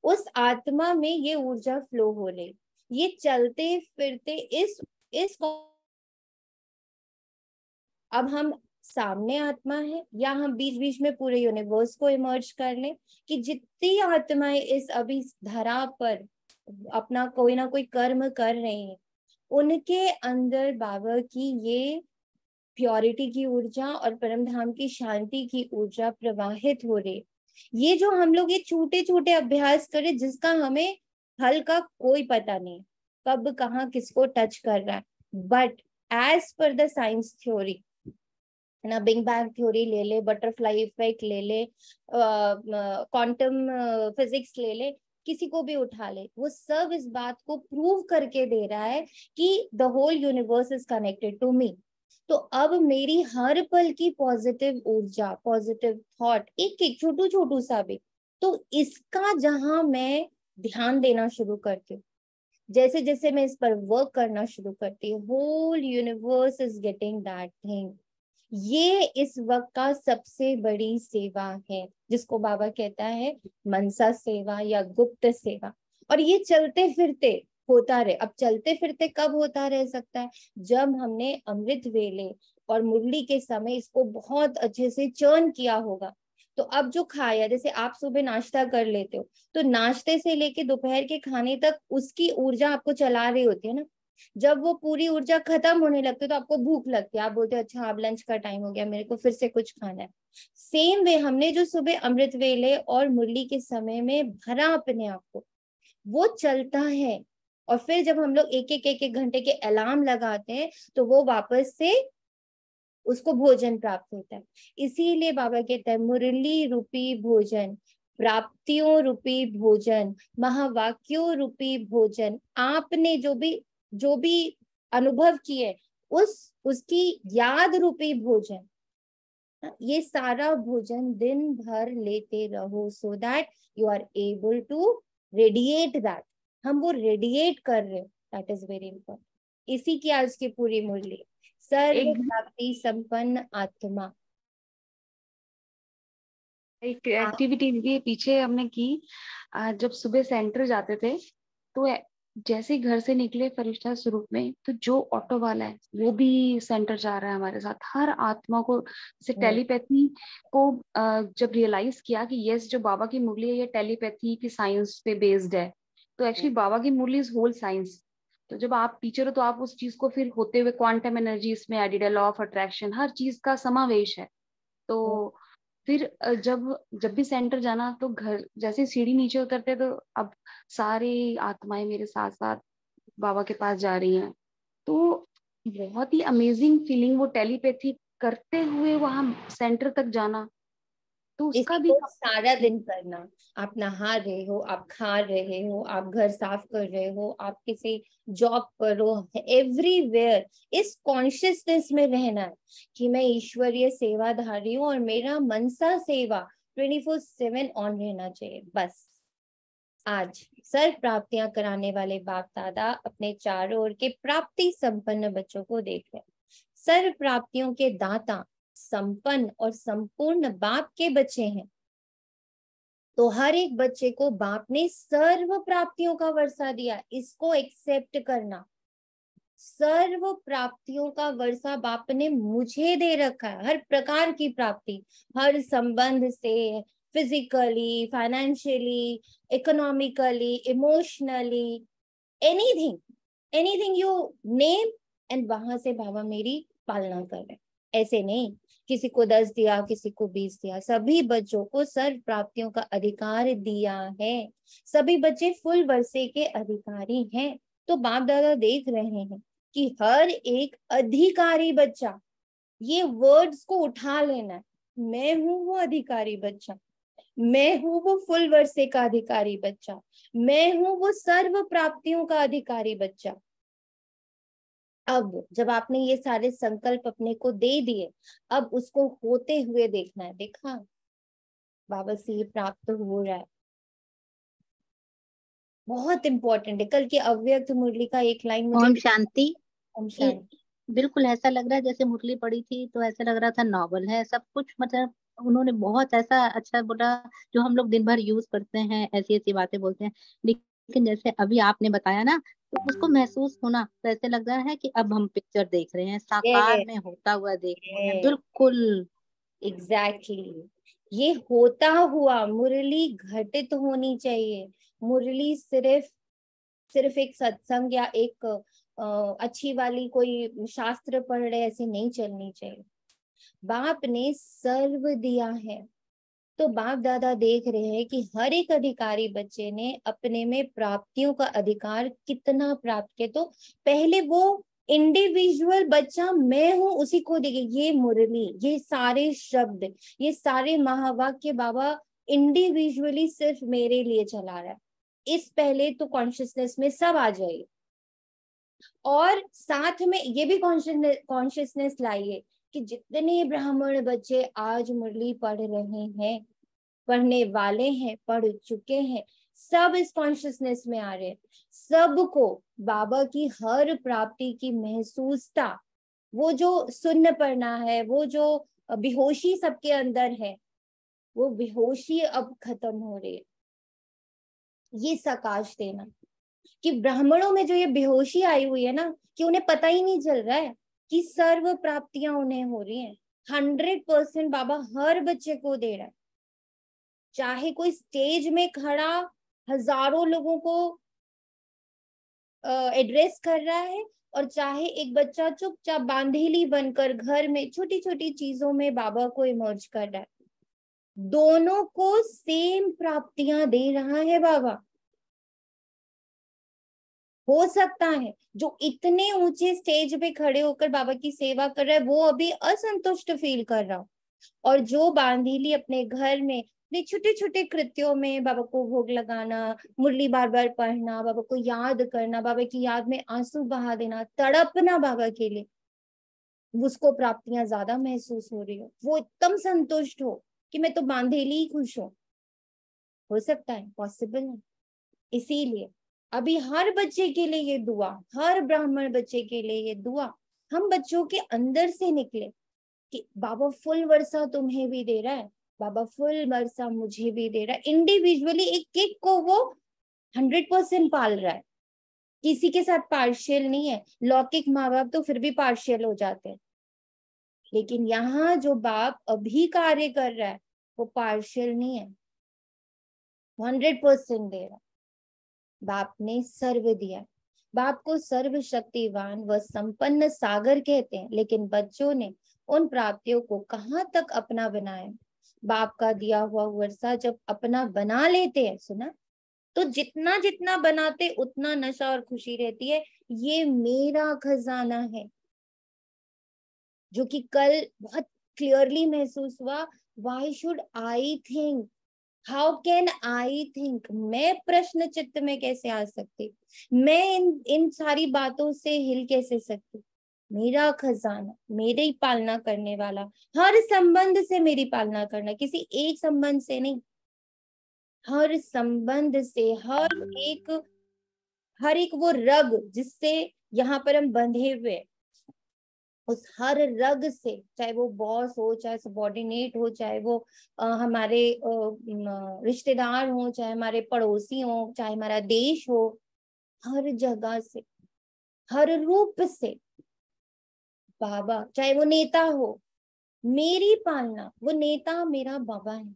उस आत्मा में ये ऊर्जा फ्लो हो रही, ये चलते फिरते इस अब हम सामने आत्मा है या हम बीच बीच में पूरे यूनिवर्स को इमर्ज कर लें कि जितनी आत्माएं इस अभी धरा पर अपना कोई ना कोई कर्म कर रही हैं, उनके अंदर बाबा की ये प्योरिटी की ऊर्जा और परम धाम की शांति की ऊर्जा प्रवाहित हो रही। ये जो हम लोग ये छोटे छोटे अभ्यास करें जिसका हमें हल का कोई पता नहीं, कब कहाँ किसको टच कर रहा है, but as per the science theory ना, बिग बैंग थ्योरी ले ले, बटरफ्लाई इफेक्ट ले ले, क्वांटम फिजिक्स ले ले, किसी को भी उठा ले, वो सब इस बात को प्रूव करके दे रहा है कि the whole universe is connected to me. तो अब मेरी हर पल की पॉजिटिव ऊर्जा, पॉजिटिव थॉट, एक एक छोटू छोटू सा भी, तो इसका जहां मैं ध्यान देना शुरू करती हूँ, जैसे जैसे मैं इस पर वर्क करना शुरू करती हूँ, whole universe is getting that thing. ये इस वक्त का सबसे बड़ी सेवा है, जिसको बाबा कहता है मनसा सेवा या गुप्त सेवा। और ये चलते फिरते होता रहे। अब चलते फिरते कब होता रह सकता है? जब हमने अमृत वेले और मुरली के समय इसको बहुत अच्छे से चर्न किया होगा। तो अब जो खाया, जैसे आप सुबह नाश्ता कर लेते हो, तो नाश्ते से लेके दोपहर के खाने तक उसकी ऊर्जा आपको चला रही होती है ना। जब वो पूरी ऊर्जा खत्म होने लगती है तो आपको भूख लगती है, आप बोलते हो अच्छा अब लंच का टाइम हो गया, मेरे को फिर से कुछ खाना है। सेम वे हमने जो सुबह अमृत वेले और मुरली के समय में भरा अपने आप को, वो चलता है। और फिर जब हम लोग एक एक घंटे के अलार्म लगाते हैं तो वो वापस से उसको भोजन प्राप्त होता है। इसीलिए बाबा कहता है मुरली रूपी भोजन, प्राप्तियों रूपी भोजन, महावाक्यों रूपी भोजन, आपने जो भी अनुभव किए उसकी याद रूपी भोजन, ये सारा भोजन दिन भर लेते रहो, so that you are able to radiate that. हम वो रेडिएट कर रहे, दैट इज वेरी इंपॉर्टेंट। इसी की आज की पूरी मुरली, सर्व प्राप्ति संपन्न आत्मा। एक एक्टिविटी के पीछे हमने की, जब सुबह सेंटर जाते थे तो जैसे ही घर से निकले फरिश्ता स्वरूप में, तो जो ऑटो वाला है वो भी सेंटर जा रहा है हमारे साथ। हर आत्मा को जैसे टेलीपैथी को जब रियलाइज किया कि यस जो बाबा की मुरली है ये टेलीपैथी की साइंस पे बेस्ड है, तो एक्चुअली बाबा की मुरली इज होल साइंस। तो जब आप टीचर हो तो आप उस चीज को फिर होते हुए क्वांटम एनर्जी इसमें एडिड है, लॉ ऑफ अट्रैक्शन, हर चीज का समावेश है। तो फिर जब भी सेंटर जाना तो घर जैसे सीढ़ी नीचे उतरते तो अब सारी आत्माएं मेरे साथ साथ बाबा के पास जा रही हैं। तो बहुत ही अमेजिंग फीलिंग, वो टेलीपैथी करते हुए वहां सेंटर तक जाना, तो उसका भी सारा दिन करना। आप नहा रहे हो, आप खा रहे हो, आप घर साफ कर रहे हो, आप किसी जॉब पर हो, एवरीवेयर इस कॉन्शियसनेस में रहना है कि मैं ईश्वरीय सेवाधारी हूँ और मेरा मनसा सेवा 24/7 ऑन रहना चाहिए। बस आज सर्व प्राप्तियां कराने वाले बाप दादा अपने चारों ओर के प्राप्ति संपन्न बच्चों को देख रहे हैं। सर्व प्राप्तियों के दाता संपन्न और संपूर्ण बाप के बच्चे हैं। तो हर एक बच्चे को बाप ने सर्व प्राप्तियों का वर्षा दिया, इसको एक्सेप्ट करना। सर्व प्राप्तियों का वर्षा बाप ने मुझे दे रखा है, हर प्रकार की प्राप्ति, हर संबंध से, physically, financially, economically, emotionally, anything you name, and वहां से बाबा मेरी पालना कर रहे हैं। ऐसे नहीं किसी को 10 दिया, किसी को 20 दिया, सभी बच्चों को सर्व प्राप्तियों का अधिकार दिया है। सभी बच्चे फुल वर्षे के अधिकारी हैं। तो बाप दादा देख रहे हैं कि हर एक अधिकारी बच्चा, ये वर्ड्स को उठा लेना है, मैं हूं वो अधिकारी बच्चा, मैं हूं वो फुल वर्षे का अधिकारी बच्चा, मैं हूं वो सर्व प्राप्तियों का अधिकारी बच्चा। अब जब आपने ये सारे संकल्प अपने को दे दिए, अब उसको होते हुए देखना है। देखा बाबा से ये प्राप्त हो रहा है, बहुत इंपॉर्टेंट है। कल की अव्यक्त मुरली का एक लाइन मुझे ओम शांति। ओम शांति। बिल्कुल ऐसा लग रहा है जैसे मुरली पड़ी थी तो ऐसा लग रहा था नॉवल है सब कुछ, मतलब उन्होंने बहुत ऐसा अच्छा बोला जो हम लोग दिन भर यूज करते हैं, ऐसी ऐसी बातें बोलते हैं, लेकिन जैसे अभी आपने बताया ना तो उसको महसूस होना, तो ऐसे लग रहा है कि अब हम पिक्चर देख रहे हैं, साकार में होता हुआ देख रहे हैं। बिल्कुल एग्जैक्टली ये होता हुआ मुरली घटित होनी चाहिए। मुरली सिर्फ एक सत्संग या एक अच्छी वाली कोई शास्त्र पढ़ रहे ऐसे नहीं चलनी चाहिए। बाप ने सर्व दिया है, तो बाप दादा देख रहे हैं कि हर एक अधिकारी बच्चे ने अपने में प्राप्तियों का अधिकार कितना प्राप्त किया। तो पहले वो इंडिविजुअल बच्चा मैं हूं उसी को देखे। ये मुरली, ये सारे शब्द, ये सारे महावाक्य बाबा इंडिविजुअली सिर्फ मेरे लिए चला रहा है। इस पहले तो कॉन्शियसनेस में सब आ जाइए, और साथ में ये भी कॉन्शियसनेस लाइए कि जितने ब्राह्मण बच्चे आज मुरली पढ़ रहे हैं, पढ़ने वाले हैं, पढ़ चुके हैं, सब इस कॉन्शियसनेस में आ रहे हैं। सबको बाबा की हर प्राप्ति की महसूसता वो जो सुन्न पड़ना है, वो जो बेहोशी सबके अंदर है, वो बेहोशी अब खत्म हो रही है। ये सकाश देना कि ब्राह्मणों में जो ये बेहोशी आई हुई है ना, कि उन्हें पता ही नहीं चल रहा है कि सर्व प्राप्तियां उन्हें हो रही हैं। 100% बाबा हर बच्चे को दे रहा है, चाहे कोई स्टेज में खड़ा हजारों लोगों को एड्रेस कर रहा है, और चाहे एक बच्चा चुपचाप बांधेली बनकर घर में छोटी छोटी चीजों में बाबा को इमर्ज कर रहा है। दोनों को सेम प्राप्तियां दे रहा है बाबा। हो सकता है जो इतने ऊंचे स्टेज पे खड़े होकर बाबा की सेवा कर रहा है वो अभी असंतुष्ट फील कर रहा हो, और जो बांधीली अपने घर में अपने छोटे छोटे कृत्यों में बाबा को भोग लगाना, मुरली बार बार पढ़ना, बाबा को याद करना, बाबा की याद में आंसू बहा देना, तड़पना बाबा के लिए, उसको प्राप्तियां ज्यादा महसूस हो रही हो, वो एकदम संतुष्ट हो कि मैं तो बांधेली ही खुश हूँ। हो सकता है, पॉसिबल है। इसीलिए अभी हर बच्चे के लिए ये दुआ, हर ब्राह्मण बच्चे के लिए ये दुआ हम बच्चों के अंदर से निकले कि बाबा फुल वर्षा तुम्हें भी दे रहा है, बाबा फुल वर्षा मुझे भी दे रहा है। इंडिविजुअली एक एक को वो 100% पाल रहा है, किसी के साथ पार्शियल नहीं है। लौकिक माँ बाप तो फिर भी पार्शियल हो जाते हैं, लेकिन यहाँ जो बाप अभी कार्य कर रहा है वो पार्शियल नहीं है, 100% दे रहा है। बाप ने सर्व दिया। बाप को सर्वशक्तिवान व संपन्न सागर कहते हैं, लेकिन बच्चों ने उन प्राप्तियों को कहाँ तक अपना बनाया। बाप का दिया हुआ वर्षा जब अपना बना लेते हैं, सुना, तो जितना जितना बनाते उतना नशा और खुशी रहती है। ये मेरा खजाना है, जो कि कल बहुत क्लियरली महसूस हुआ। Why should I think, how can I think, मैं प्रश्न चित्त में कैसे आ सकती, मैं इन सारी बातों से हिल कैसे सकती। मेरा खजाना, मेरे ही पालना करने वाला, हर संबंध से मेरी पालना करना, किसी एक संबंध से नहीं, हर संबंध से, हर एक वो रग जिससे यहाँ पर हम बंधे हुए, उस हर रग से, चाहे वो बॉस हो, चाहे सबॉर्डिनेट हो, चाहे वो हमारे रिश्तेदार हो, चाहे हमारे पड़ोसी हो, चाहे हमारा देश हो, हर जगह से, हर रूप से बाबा, चाहे वो नेता हो, मेरी पालना, वो नेता मेरा बाबा है,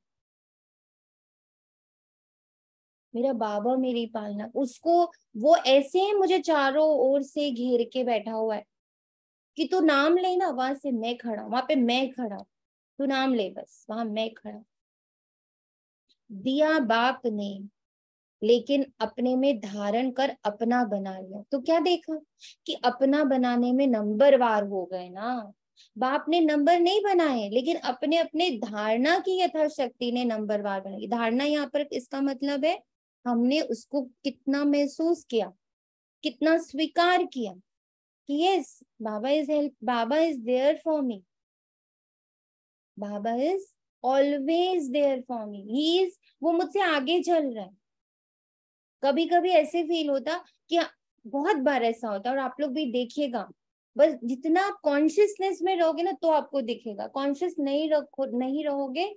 मेरा बाबा मेरी पालना, उसको वो ऐसे मुझे चारों ओर से घेर के बैठा हुआ है कि तू नाम ले ना, वहां से मैं खड़ा, वहां पे मैं खड़ा, तू नाम ले बस, वहां मैं खड़ा। दिया बाप ने, लेकिन अपने में धारण कर अपना बना लिया। तो क्या देखा कि अपना बनाने में नंबरवार हो गए ना। बाप ने नंबर नहीं बनाए, लेकिन अपने अपने धारणा की यथाशक्ति ने नंबरवार बनाई। धारणा यहाँ पर इसका मतलब है हमने उसको कितना महसूस किया, कितना स्वीकार किया कि yes, Baba is help, Baba is there for me, Baba is always there for me, he is, वो मुझसे आगे चल रहा है। कभी कभी ऐसे फील होता कि बहुत बार ऐसा होता है, और आप लोग भी देखिएगा, बस जितना आप कॉन्शियसनेस में रहोगे ना तो आपको दिखेगा, कॉन्शियस नहीं रहोगे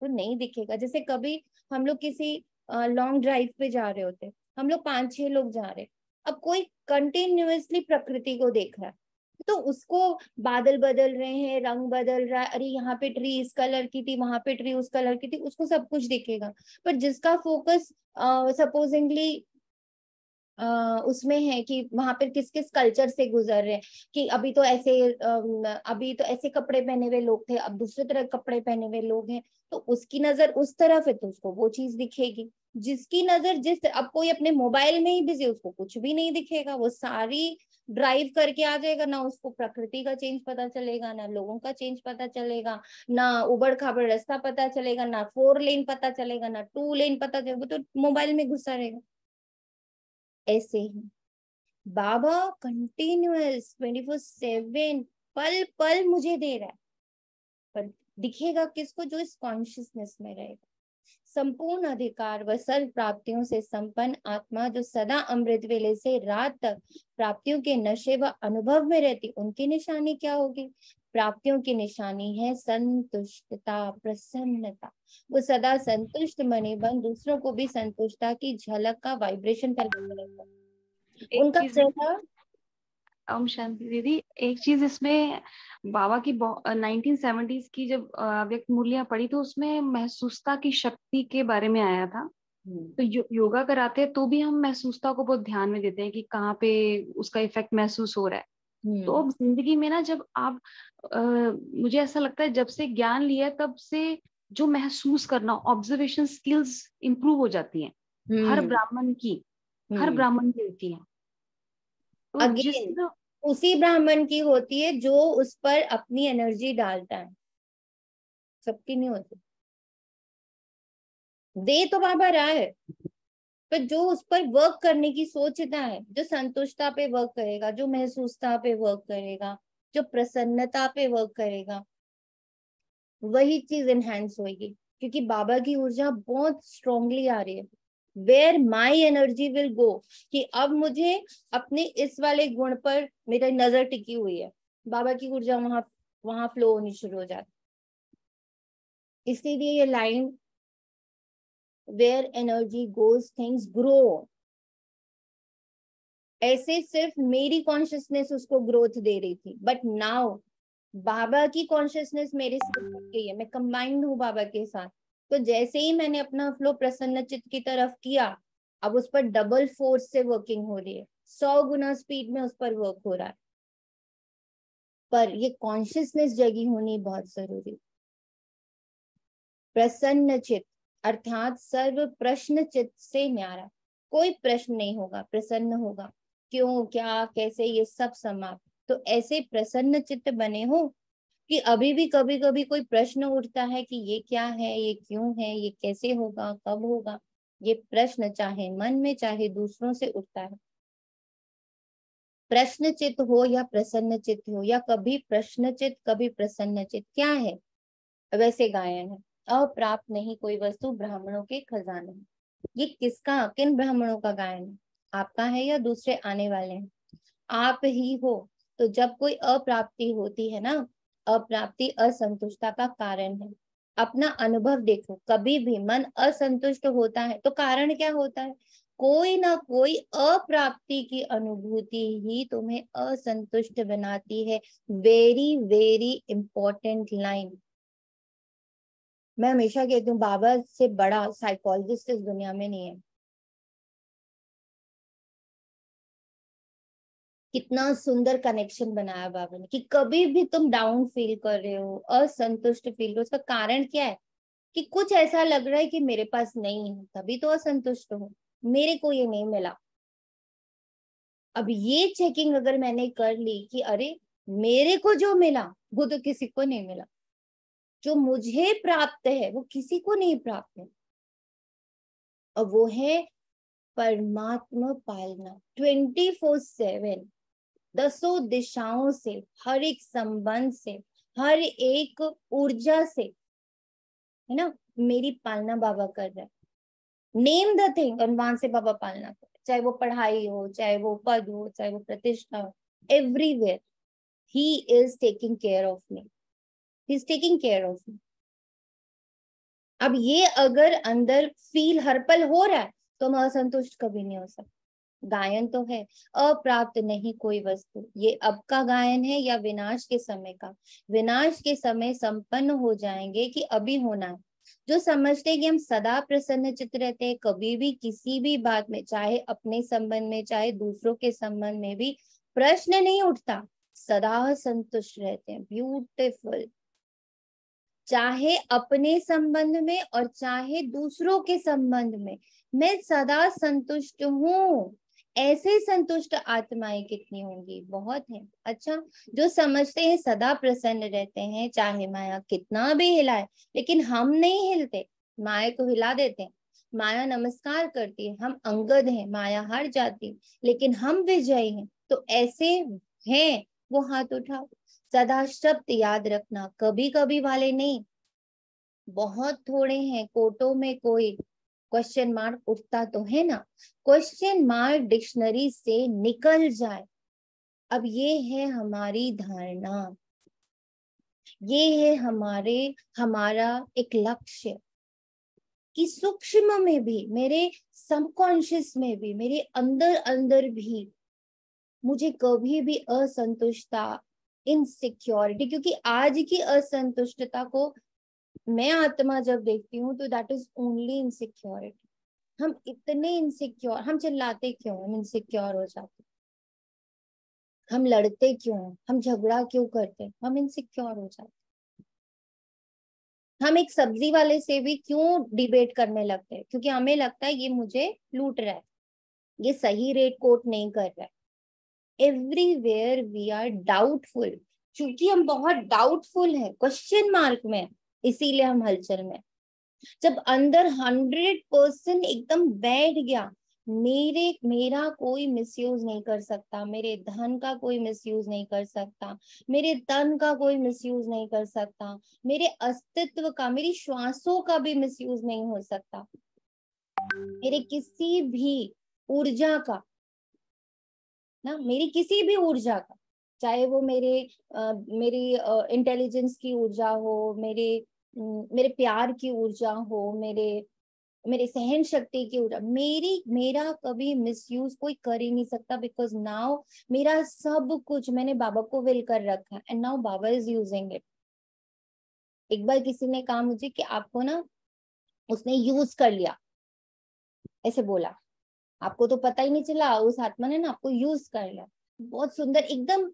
तो नहीं दिखेगा। जैसे कभी हम लोग किसी लॉन्ग ड्राइव पे जा रहे होते, हम लोग 5-6 लोग जा रहे, अब कोई कंटिन्यूअसली प्रकृति को देख रहा है, तो उसको बादल बदल रहे हैं, रंग बदल रहा है, अरे यहाँ पे ट्री इस कलर की थी, वहां पे ट्री उस कलर की थी, उसको सब कुछ दिखेगा। पर जिसका फोकस सपोजिंगली उसमें है कि वहां पर किस किस कल्चर से गुजर रहे हैं, कि अभी तो ऐसे कपड़े पहने हुए लोग थे, अब दूसरे तरह कपड़े पहने हुए लोग हैं, तो उसकी नजर उस तरफ है तो उसको वो चीज दिखेगी। जिसकी नजर अब कोई अपने मोबाइल में ही बिजी, उसको कुछ भी नहीं दिखेगा, वो सारी ड्राइव करके आ जाएगा, ना उसको प्रकृति का चेंज पता चलेगा, ना लोगों का चेंज पता चलेगा, ना उबड़ खाबड़ रास्ता पता चलेगा, ना 4 लेन पता चलेगा, ना 2 लेन पता चलेगा, तो मोबाइल में घुसा रहेगा। ऐसे ही बाबा कंटिन्यूअस 24/7 पल पल मुझे दे रहा है, पर दिखेगा किसको, जो इस कॉन्शियसनेस में रहेगा। संपूर्ण अधिकार व सर्व प्राप्तियों से संपन्न आत्मा जो सदा अमृत वेले से रात तक प्राप्तियों के नशे व अनुभव में रहती, उनकी निशानी क्या होगी? प्राप्तियों की निशानी है संतुष्टता, प्रसन्नता। वो सदा संतुष्ट मने बन दूसरों को भी संतुष्टता की झलक का वाइब्रेशन करते रहता है। उनका चेहरा। ओम शांति दीदी, एक चीज इसमें बाबा की 1970s की जब व्यक्त मूल्य पढ़ी तो उसमें महसूसता की शक्ति के बारे में आया था। तो योगा कराते हैं तो भी हम महसूसता को बहुत ध्यान में देते हैं कि कहाँ पे उसका इफेक्ट महसूस हो रहा है। तो अब जिंदगी में ना जब आप मुझे ऐसा लगता है जब से ज्ञान लिया तब से जो महसूस करना, ऑब्जर्वेशन स्किल्स इंप्रूव हो जाती हैं। हर ब्राह्मण की होती है। तो अगेन उसी ब्राह्मण की होती है जो उस पर अपनी एनर्जी डालता है, सबकी नहीं होती। दे तो बाबा रहा है, पर जो उस पर वर्क करने की सोचता है, जो संतुष्टता पे वर्क करेगा, जो महसूसता पे वर्क करेगा, जो प्रसन्नता पे वर्क करेगा, वही चीज एनहांस होगी। क्योंकि बाबा की ऊर्जा बहुत स्ट्रांगली आ रही है। Where my energy will go, कि अब मुझे अपने इस वाले गुण पर मेरी नजर टिकी हुई है, बाबा की ऊर्जा वहां फ्लो होनी शुरू हो जाती। इसलिए ये line, where energy goes things grow, ऐसे सिर्फ मेरी कॉन्शियसनेस उसको ग्रोथ दे रही थी, बट नाउ बाबा की कॉन्शियसनेस मेरे साथ जुड़ गई है, मैं कंबाइंड हूँ बाबा के साथ। तो जैसे ही मैंने अपना फ्लो प्रसन्न चित्त की तरफ किया, अब उस पर डबल फोर्स से वर्किंग हो रही है, 100 गुना स्पीड में उस पर वर्क हो रहा है। पर ये कॉन्शियसनेस जगी होनी बहुत जरूरी। प्रसन्न चित्त अर्थात सर्व प्रश्न चित्त से न्यारा, कोई प्रश्न नहीं होगा, प्रसन्न होगा। क्यों, क्या, कैसे, ये सब समाप्त। तो ऐसे प्रसन्न चित्त बने हो कि अभी भी कभी कभी कोई प्रश्न उठता है कि ये क्या है, ये क्यों है, ये कैसे होगा, कब होगा, ये प्रश्न चाहे मन में चाहे दूसरों से उठता है। प्रश्न चित्त हो या प्रसन्न चित्त हो, या कभी प्रश्न चित्त कभी प्रसन्न चित्त, क्या है? वैसे गायन है, अप्राप्त नहीं कोई वस्तु ब्राह्मणों के खजाने। ये किसका, किन ब्राह्मणों का गायन है? आपका है या दूसरे आने वाले हैं? आप ही हो। तो जब कोई अप्राप्ति होती है ना, अप्राप्ति असंतुष्टता का कारण है। अपना अनुभव देखो, कभी भी मन असंतुष्ट होता है तो कारण क्या होता है? कोई ना कोई अप्राप्ति की अनुभूति ही तुम्हें असंतुष्ट बनाती है। Very very important line. मैं हमेशा कहती हूँ, बाबा से बड़ा साइकोलॉजिस्ट इस दुनिया में नहीं है। कितना सुंदर कनेक्शन बनाया बाबा ने कि कभी भी तुम डाउन फील कर रहे हो, असंतुष्ट फील कर रहे हो, उसका कारण क्या है? कि कुछ ऐसा लग रहा है कि मेरे पास नहीं है, तभी तो असंतुष्ट हो, मेरे को ये नहीं मिला। अब ये चेकिंग अगर मैंने कर ली कि अरे मेरे को जो मिला वो तो किसी को नहीं मिला, जो मुझे प्राप्त है वो किसी को नहीं प्राप्त है, और वो है परमात्मा पालना 24/7, 10 दिशाओं से, हर एक संबंध से, हर एक ऊर्जा से, है ना, मेरी पालना बाबा कर रहा है। नेम द थिंग, और वहां से बाबा पालना कर रहा है। चाहे वो पढ़ाई हो, चाहे वो पद हो, चाहे वो प्रतिष्ठा हो, everywhere he is taking care of me, he is taking care of me. अब ये अगर अंदर फील हर पल हो रहा है तो हम असंतुष्ट कभी नहीं हो सकते। गायन तो है, अप्राप्त नहीं कोई वस्तु, ये अब का गायन है या विनाश के समय का? विनाश के समय संपन्न हो जाएंगे कि अभी होना है। जो समझते हैं कि हम सदा प्रसन्न चित्त रहते हैं, कभी भी किसी भी बात में, चाहे अपने संबंध में चाहे दूसरों के संबंध में भी प्रश्न नहीं उठता, सदा संतुष्ट रहते हैं। ब्यूटीफुल। चाहे अपने संबंध में और चाहे दूसरों के संबंध में, मैं सदा संतुष्ट हूँ। ऐसे संतुष्ट आत्माएं कितनी होंगी? बहुत है। अच्छा, जो समझते हैं सदा प्रसन्न रहते हैं, चाहे माया कितना भी हिलाए, लेकिन हम नहीं हिलते, माया को हिला देते हैं। माया नमस्कार करती है, हम अंगद हैं, माया हार जाती, लेकिन हम विजयी हैं। तो ऐसे हैं वो हाथ उठाओ। सदा शब्द याद रखना, कभी कभी वाले नहीं। बहुत थोड़े हैं, कोटों में कोई क्वेश्चन मार्क उठता तो है ना, क्वेश्चन मार्क डिक्शनरी से निकल जाए। अब ये है हमारी धारणा, ये है हमारा एक लक्ष्य कि सूक्ष्म में भी, मेरे सबकॉन्शियस में भी, मेरे अंदर अंदर भी मुझे कभी भी असंतुष्टता, इनसिक्योरिटी, क्योंकि आज की असंतुष्टता को मैं आत्मा जब देखती हूँ तो दैट इज ओनली इनसिक्योरिटी। हम इतने इनसिक्योर, हम चिल्लाते क्यों, हम इनसिक्योर हो जाते, हम लड़ते क्यों, हम झगड़ा क्यों करते, हम इनसिक्योर हो जाते। हम एक सब्जी वाले से भी क्यों डिबेट करने लगते हैं, क्योंकि हमें लगता है ये मुझे लूट रहा है, ये सही रेट कोट नहीं कर रहा है। एवरीवेयर वी आर डाउटफुल, क्योंकि हम बहुत डाउटफुल है, क्वेश्चन मार्क में, इसीलिए हम हलचल में। जब अंदर 100% एकदम बैठ गया, मेरा कोई मिसयूज नहीं कर सकता, मेरे धन का कोई मिसयूज नहीं कर सकता, मेरे तन का कोई मिसयूज नहीं कर सकता, मेरे अस्तित्व का, मेरी श्वासों का भी मिसयूज नहीं हो सकता, मेरे किसी भी ऊर्जा का ना, मेरी किसी भी ऊर्जा का, चाहे वो मेरी इंटेलिजेंस की ऊर्जा हो, मेरे प्यार की ऊर्जा हो, मेरे सहन शक्ति की ऊर्जा, मेरा कभी मिसयूज कोई कर ही नहीं सकता, बिकॉज नाउ मेरा सब कुछ मैंने बाबा को विल कर रखा है and now Baba is using it. एक बार किसी ने कहा मुझे कि आपको ना उसने यूज कर लिया, ऐसे बोला, आपको तो पता ही नहीं चला, उस आत्मा ने ना आपको यूज कर लिया। बहुत सुंदर, एकदम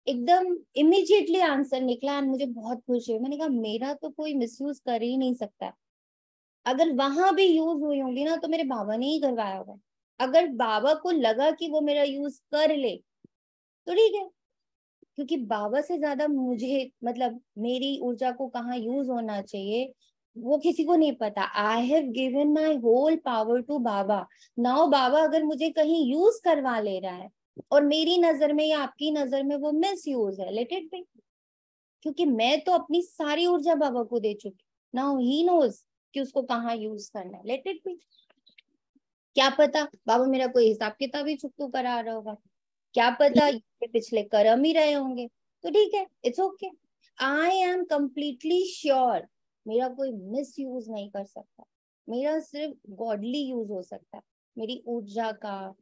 एकदम इमीडिएटली आंसर निकला और मुझे बहुत खुशी हुई। मैंने कहा मेरा तो कोई मिसयूज कर ही नहीं सकता, अगर वहां भी यूज हुई होंगी ना तो मेरे बाबा ने ही करवाया होगा। अगर बाबा को लगा कि वो मेरा यूज कर ले तो ठीक है, क्योंकि बाबा से ज्यादा मुझे, मतलब मेरी ऊर्जा को कहाँ यूज होना चाहिए वो किसी को नहीं पता। I have given my whole power to Baba. Now Baba अगर मुझे कहीं यूज करवा ले रहा है और मेरी नजर में या आपकी नजर में वो मिस यूज है, लेट इट बी, क्योंकि मैं तो अपनी सारी ऊर्जा बाबा को दे चुकी। नाउ ही नोज कि उसको कहाँ यूज करना है, लेट इट बी। क्या पता बाबा मेरा कोई हिसाब किताब ही चुकतू करा रहा होगा, क्या पता ये पिछले कर्म ही रहे होंगे, तो ठीक है, it's okay. I am completely sure मेरा कोई मिस यूज नहीं कर सकता, मेरा सिर्फ गॉडली यूज हो सकता है, मेरी ऊर्जा का,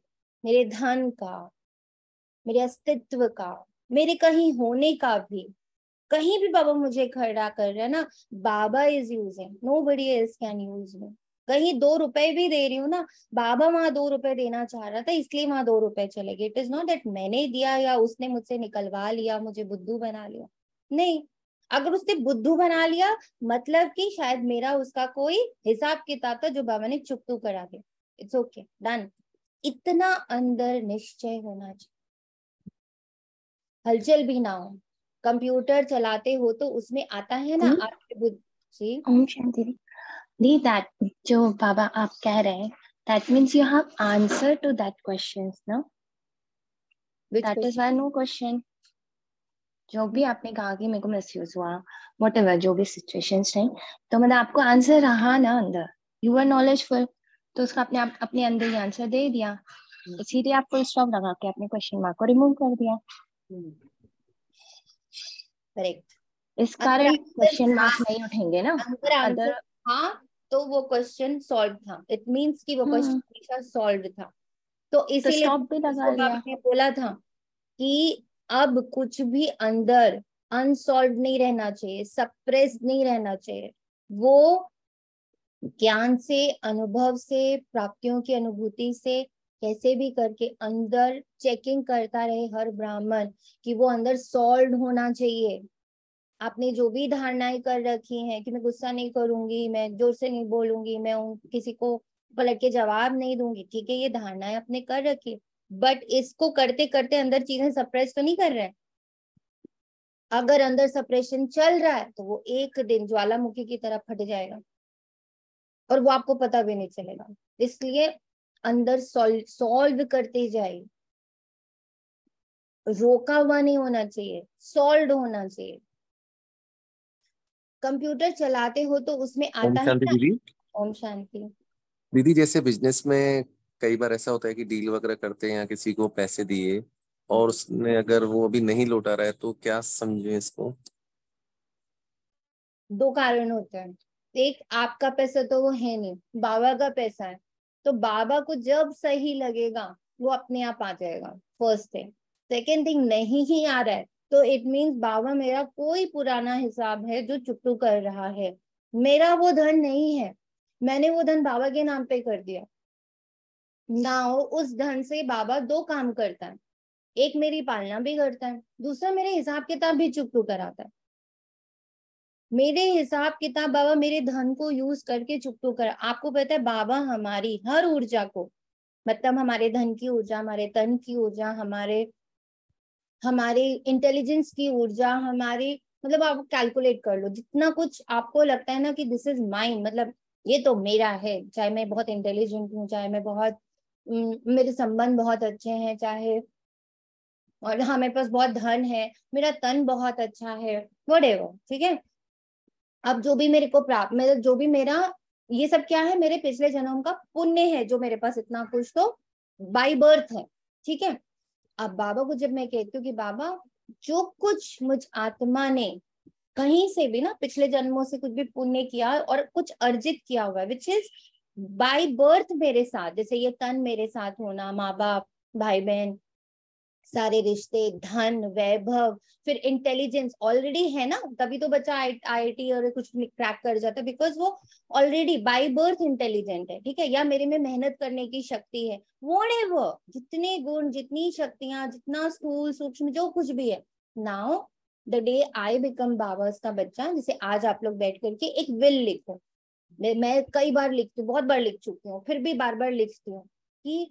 मेरे धन का, मेरे अस्तित्व का, मेरे कहीं होने का भी। कहीं भी बाबा मुझे खड़ा कर रहा है ना, Baba is using, nobody else can use me. कहीं 2 रुपए भी दे रही हूँ ना, बाबा वहां 2 रुपए देना चाह रहा था इसलिए वहां 2 रुपए चले गए। इट इज नॉट दैट मैंने दिया या उसने मुझसे निकलवा लिया, मुझे बुद्धू बना लिया, नहीं। अगर उसने बुद्धू बना लिया मतलब कि शायद मेरा उसका कोई हिसाब किताब था जो बाबा ने चुकतू करा दिया। It's okay, done. इतना अंदर निश्चय होना चाहिए, हलचल भी ना हो। कंप्यूटर चलाते हो तो उसमें आता है ना आपके बुद्धि। ओम शांति दी, दैट जो बाबा आप कह रहे हैं, that means you have answer to that questions, no? That is why no question. जो भी आपने कहा कि मेरे को मिसयूज हुआ, whatever जो भी सिचुएशंस रही, तो मतलब आपको आंसर रहा ना अंदर, यू आर नॉलेजफुल, तो उसका अपने अंदर ही आंसर दे दिया, इसीलिए आप फुल स्टॉप लगा के अपने क्वेश्चन मार्क को रिमूव कर दिया। करेक्ट, इस कारण क्वेश्चन मार्क नहीं उठेंगे ना अदर। हाँ, तो वो क्वेश्चन सॉल्व था, इट मींस कि वो क्वेश्चन हमेशा सॉल्व था। तो इसीलिए आपने बोला था कि अब कुछ भी अंदर अनसॉल्व नहीं रहना चाहिए, सप्रेस नहीं रहना चाहिए। वो ज्ञान से, अनुभव से, प्राप्तियों की अनुभूति से कैसे भी करके अंदर चेकिंग करता रहे हर ब्राह्मण कि वो अंदर सॉल्व होना चाहिए। आपने जो भी धारणाएं कर रखी हैं कि मैं गुस्सा नहीं करूंगी, मैं जोर से नहीं बोलूंगी, मैं किसी को पलट के जवाब नहीं दूंगी, ठीक है, ये धारणाएं आपने कर रखी है, बट इसको करते करते अंदर चीजें सप्रेस तो नहीं कर रहे हैं। अगर अंदर सप्रेशन चल रहा है तो वो एक दिन ज्वालामुखी की तरह फट जाएगा और वो आपको पता भी नहीं चलेगा। इसलिए अंदर सॉल्व करते जाइए, रोका हुआ नहीं होना चाहिए, सॉल्व होना चाहिए। कंप्यूटर चलाते हो तो उसमें ओम आता है शांति ना। दीदी। ओम शांति। दीदी जैसे बिजनेस में कई बार ऐसा होता है कि डील वगैरह करते हैं या किसी को पैसे दिए और उसने अगर वो अभी नहीं लौटा रहा है तो क्या समझे इसको? दो कारण होते हैं, एक आपका पैसा तो वो है नहीं, बाबा का पैसा है, तो बाबा को जब सही लगेगा वो अपने आप आ जाएगा, फर्स्ट थिंग। सेकेंड थिंग, नहीं ही आ रहा है तो इट मीन्स बाबा मेरा कोई पुराना हिसाब है जो चुकतू कर रहा है। मेरा वो धन नहीं है, मैंने वो धन बाबा के नाम पे कर दिया। नाउ उस धन से बाबा दो काम करता है, एक मेरी पालना भी करता है, दूसरा मेरे हिसाब किताब भी चुकतू कराता है। मेरे हिसाब किताब बाबा मेरे धन को यूज करके चुकतू कर। आपको पता है बाबा हमारी हर ऊर्जा को, मतलब हमारे धन की ऊर्जा, हमारे तन की ऊर्जा, हमारे इंटेलिजेंस की ऊर्जा, हमारी, मतलब आप कैलकुलेट कर लो जितना कुछ आपको लगता है ना कि दिस इज माइन, मतलब ये तो मेरा है, चाहे मैं बहुत इंटेलिजेंट हूँ, चाहे मैं बहुत मेरे संबंध बहुत अच्छे हैं, चाहे और हाँ मेरे पास बहुत धन है, मेरा तन बहुत अच्छा है, व्हाटएवर, ठीक है। अब जो भी मेरे को प्राप्त, मेरा जो भी मेरा, ये सब क्या है, मेरे पिछले जन्म का पुण्य है जो मेरे पास इतना कुछ तो बाय बर्थ है, ठीक है। अब बाबा को जब मैं कहती हूँ कि बाबा जो कुछ मुझ आत्मा ने कहीं से भी ना पिछले जन्मों से कुछ भी पुण्य किया और कुछ अर्जित किया हुआ है विच इज बाय बर्थ मेरे साथ, जैसे ये तन मेरे साथ होना, माँ बाप, भाई बहन, सारे रिश्ते, धन, वैभव, फिर इंटेलिजेंस ऑलरेडी है ना, तभी तो बच्चा IIT और कुछ क्रैक कर जाता है, बिकॉज वो ऑलरेडी बाय बर्थ इंटेलिजेंट है, ठीक है। या मेरे में मेहनत करने की शक्ति है, व्हाटएवर, जितने गुण, जितनी शक्तियां, जितना स्थूल सूक्ष्म जो कुछ भी है। Now the day I become Baba's का बच्चा, जैसे आज आप लोग बैठ करके एक विल लिखो, मैं कई बार लिखती हूँ, बहुत बार लिख चुकी हूँ, फिर भी बार बार लिखती हूँ कि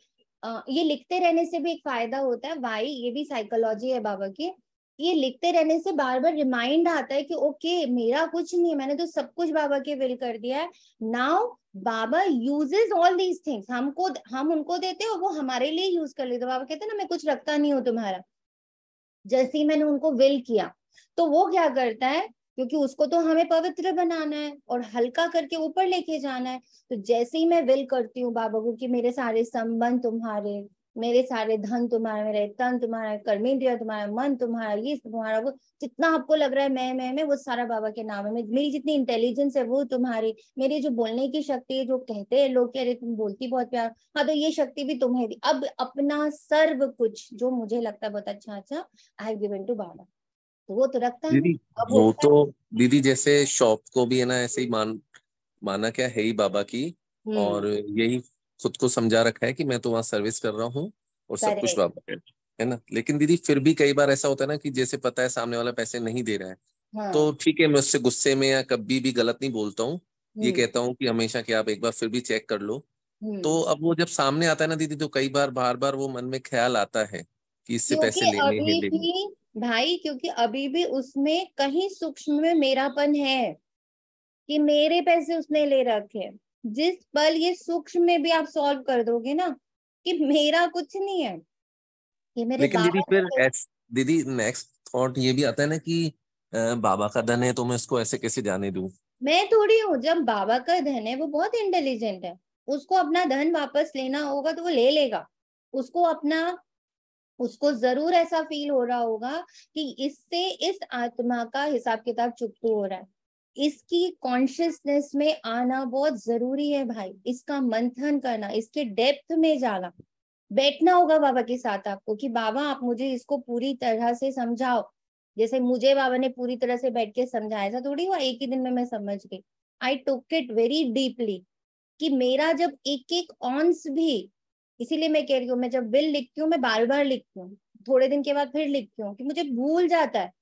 ये लिखते रहने से भी एक फायदा होता है भाई, ये भी साइकोलॉजी है बाबा की। ये लिखते रहने से बार बार रिमाइंड आता है कि ओके मेरा कुछ नहीं है, मैंने तो सब कुछ बाबा के विल कर दिया है। Now Baba uses all these things, हम उनको देते हैं और वो हमारे लिए यूज कर लेते। बाबा कहते हैं ना मैं कुछ रखता नहीं हूँ तुम्हारा, जैसे ही मैंने उनको विल किया तो वो क्या करता है, क्योंकि उसको तो हमें पवित्र बनाना है और हल्का करके ऊपर लेके जाना है। तो जैसे ही मैं विल करती हूँ बाबा को कि मेरे सारे संबंध तुम्हारे, मेरे सारे धन तुम्हारे, मेरे तन तुम्हारा, कर्मेंद्रिय तुम्हारा, मन तुम्हारा, ये तुम्हारा, वो जितना आपको लग रहा है मैं वो सारा बाबा के नाम है। मेरी जितनी इंटेलिजेंस है वो तुम्हारी, मेरी जो बोलने की शक्ति है, जो कहते हैं लोग कि अरे तुम बोलती बहुत प्यार, हाँ तो ये शक्ति भी तुम्हें दी। अब अपना सर्व कुछ जो मुझे लगता है बहुत अच्छा आई हैव गिवन टू बाबा, तो वो तो रखता है। दीदी अब वो तो दीदी जैसे शॉप को भी है ना ऐसे ही माना क्या है ही बाबा की, और यही खुद को समझा रखा है कि मैं तो वहां सर्विस कर रहा हूँ और सब कुछ बाबा है ना। लेकिन दीदी फिर भी कई बार ऐसा होता है ना कि जैसे पता है सामने वाला पैसे नहीं दे रहा है, हाँ। तो ठीक है मैं उससे गुस्से में या कभी भी गलत नहीं बोलता हूँ, ये कहता हूँ कि हमेशा कि आप एक बार फिर भी चेक कर लो। तो अब वो जब सामने आता है ना दीदी, तो कई बार बार बार वो मन में ख्याल आता है कि इससे पैसे क्योंकि लेने हैं अभी भी भाई, क्योंकि अभी भी उसमें कहीं सूक्ष्म में मेरापन है कि मेरे पैसे उसने ले रखे। जिस पल ये सूक्ष्म में भी आप सॉल्व कर दोगे ना कि मेरा कुछ नहीं है, ये मेरे लेकिन दीदी बाबा फिर दीदी नेक्स्ट थॉट ये भी आता है ना कि बाबा का धन है तो मैं उसको ऐसे कैसे जाने दूं। मैं थोड़ी हूँ, जब बाबा का धन है वो बहुत इंटेलिजेंट है, उसको अपना धन वापस लेना होगा तो वो ले लेगा। उसको जरूर ऐसा फील हो रहा होगा कि इससे इस आत्मा का हिसाब किताब चुकतू हो रहा है, इसकी कॉन्शियसनेस में आना बहुत जरूरी है भाई, इसका मंथन करना, इसके डेप्थ में जाना, बैठना होगा बाबा के साथ आपको कि बाबा आप मुझे इसको पूरी तरह से समझाओ। जैसे मुझे बाबा ने पूरी तरह से बैठ के समझाया, ऐसा थोड़ी हुआ एक ही दिन में मैं समझ गई। आई टुक इट वेरी डीपली कि मेरा जब एक एक ऑन्स भी, इसीलिए मैं कह रही हूँ मैं जब विल लिखती हूँ मैं बार बार लिखती हूँ, थोड़े दिन के बाद फिर लिखती हूँ कि मुझे भूल जाता है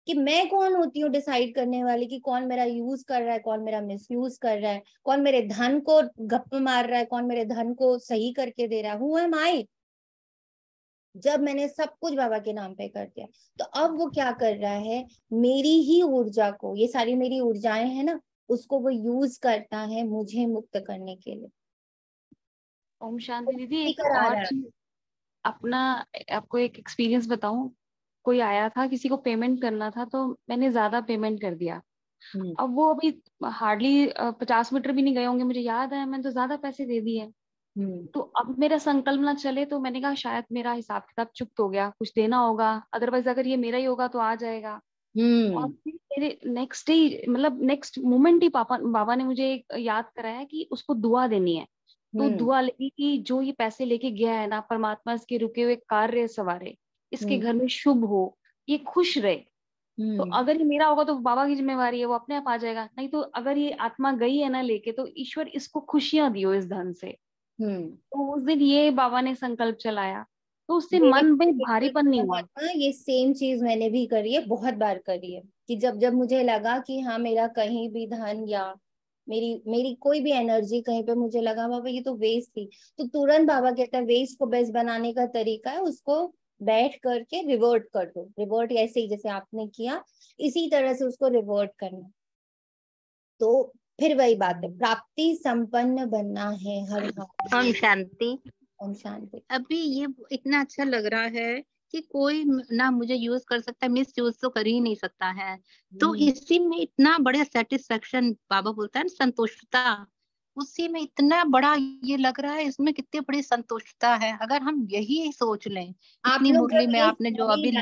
कि मैं कौन होती हूँ डिसाइड करने वाली कि कौन मेरा यूज कर रहा है, कौन मेरा मिसयूज कर रहा है, कौन मेरे धन को गप मार रहा है, कौन मेरे धन को सही करके दे रहा है। हु एम आई? जब मैंने सब कुछ बाबा के नाम पे कर दिया तो अब वो क्या कर रहा है, मेरी ही ऊर्जा को, ये सारी मेरी ऊर्जाएं हैं ना, उसको वो यूज करता है मुझे मुक्त करने के लिए। ओम शांति दीदी, एक और चीज अपना आपको एक एक्सपीरियंस बताऊं। कोई आया था, किसी को पेमेंट करना था तो मैंने ज्यादा पेमेंट कर दिया। अब वो अभी हार्डली 50 मीटर भी नहीं गए होंगे, मुझे याद है मैंने तो ज्यादा पैसे दे दिए। तो अब मेरा संकल्प ना चले, तो मैंने कहा शायद मेरा हिसाब किताब चुप्त हो गया, कुछ देना होगा, अदरवाइज अगर ये मेरा ही होगा तो आ जाएगा। और फिर मेरे नेक्स्ट डे, मतलब नेक्स्ट मोमेंट ही बाबा ने मुझे याद कराया कि उसको दुआ देनी है। तो दुआ लगी कि जो ये पैसे लेके गया है ना, परमात्मा इसके रुके हुए कार्य सवारे, इसके घर में शुभ हो, ये खुश रहे। तो अगर ये मेरा होगा तो बाबा की जिम्मेवारी है, वो अपने आप आ जाएगा। नहीं तो अगर ये आत्मा गई है ना लेके, तो ईश्वर इसको खुशियां दियो इस धन से। तो उस दिन ये बाबा ने संकल्प चलाया, तो उससे मन में भारीपन नहीं हुआ। ये सेम चीज मैंने भी करी है, बहुत बार करी है, कि जब जब मुझे लगा कि हाँ मेरा कहीं भी धन या मेरी कोई भी एनर्जी कहीं पे मुझे लगा बाबा ये तो वेस्ट थी, तो तुरंत बाबा कहता है वेस्ट को बेस्ट बनाने का तरीका है उसको बैठ करके रिवर्ट कर दो। रिवर्ट ऐसे ही जैसे आपने किया, इसी तरह से उसको रिवर्ट करना। तो फिर वही बात है, प्राप्ति संपन्न बनना है हर हाल। ओम शांति। ओम शांति। अभी ये इतना अच्छा लग रहा है कि कोई ना मुझे यूज कर सकता है, मिस यूज तो कर ही नहीं सकता है। तो इसी में इतना बड़ा सेटिस्फेक्शन, बाबा बोलता है ना संतुष्टता, उसी में इतना बड़ा ये लग रहा है, इसमें कितनी बड़ी संतुष्टता है। अगर हम यही सोच लें, इतनी मुरली में आपने जो अभी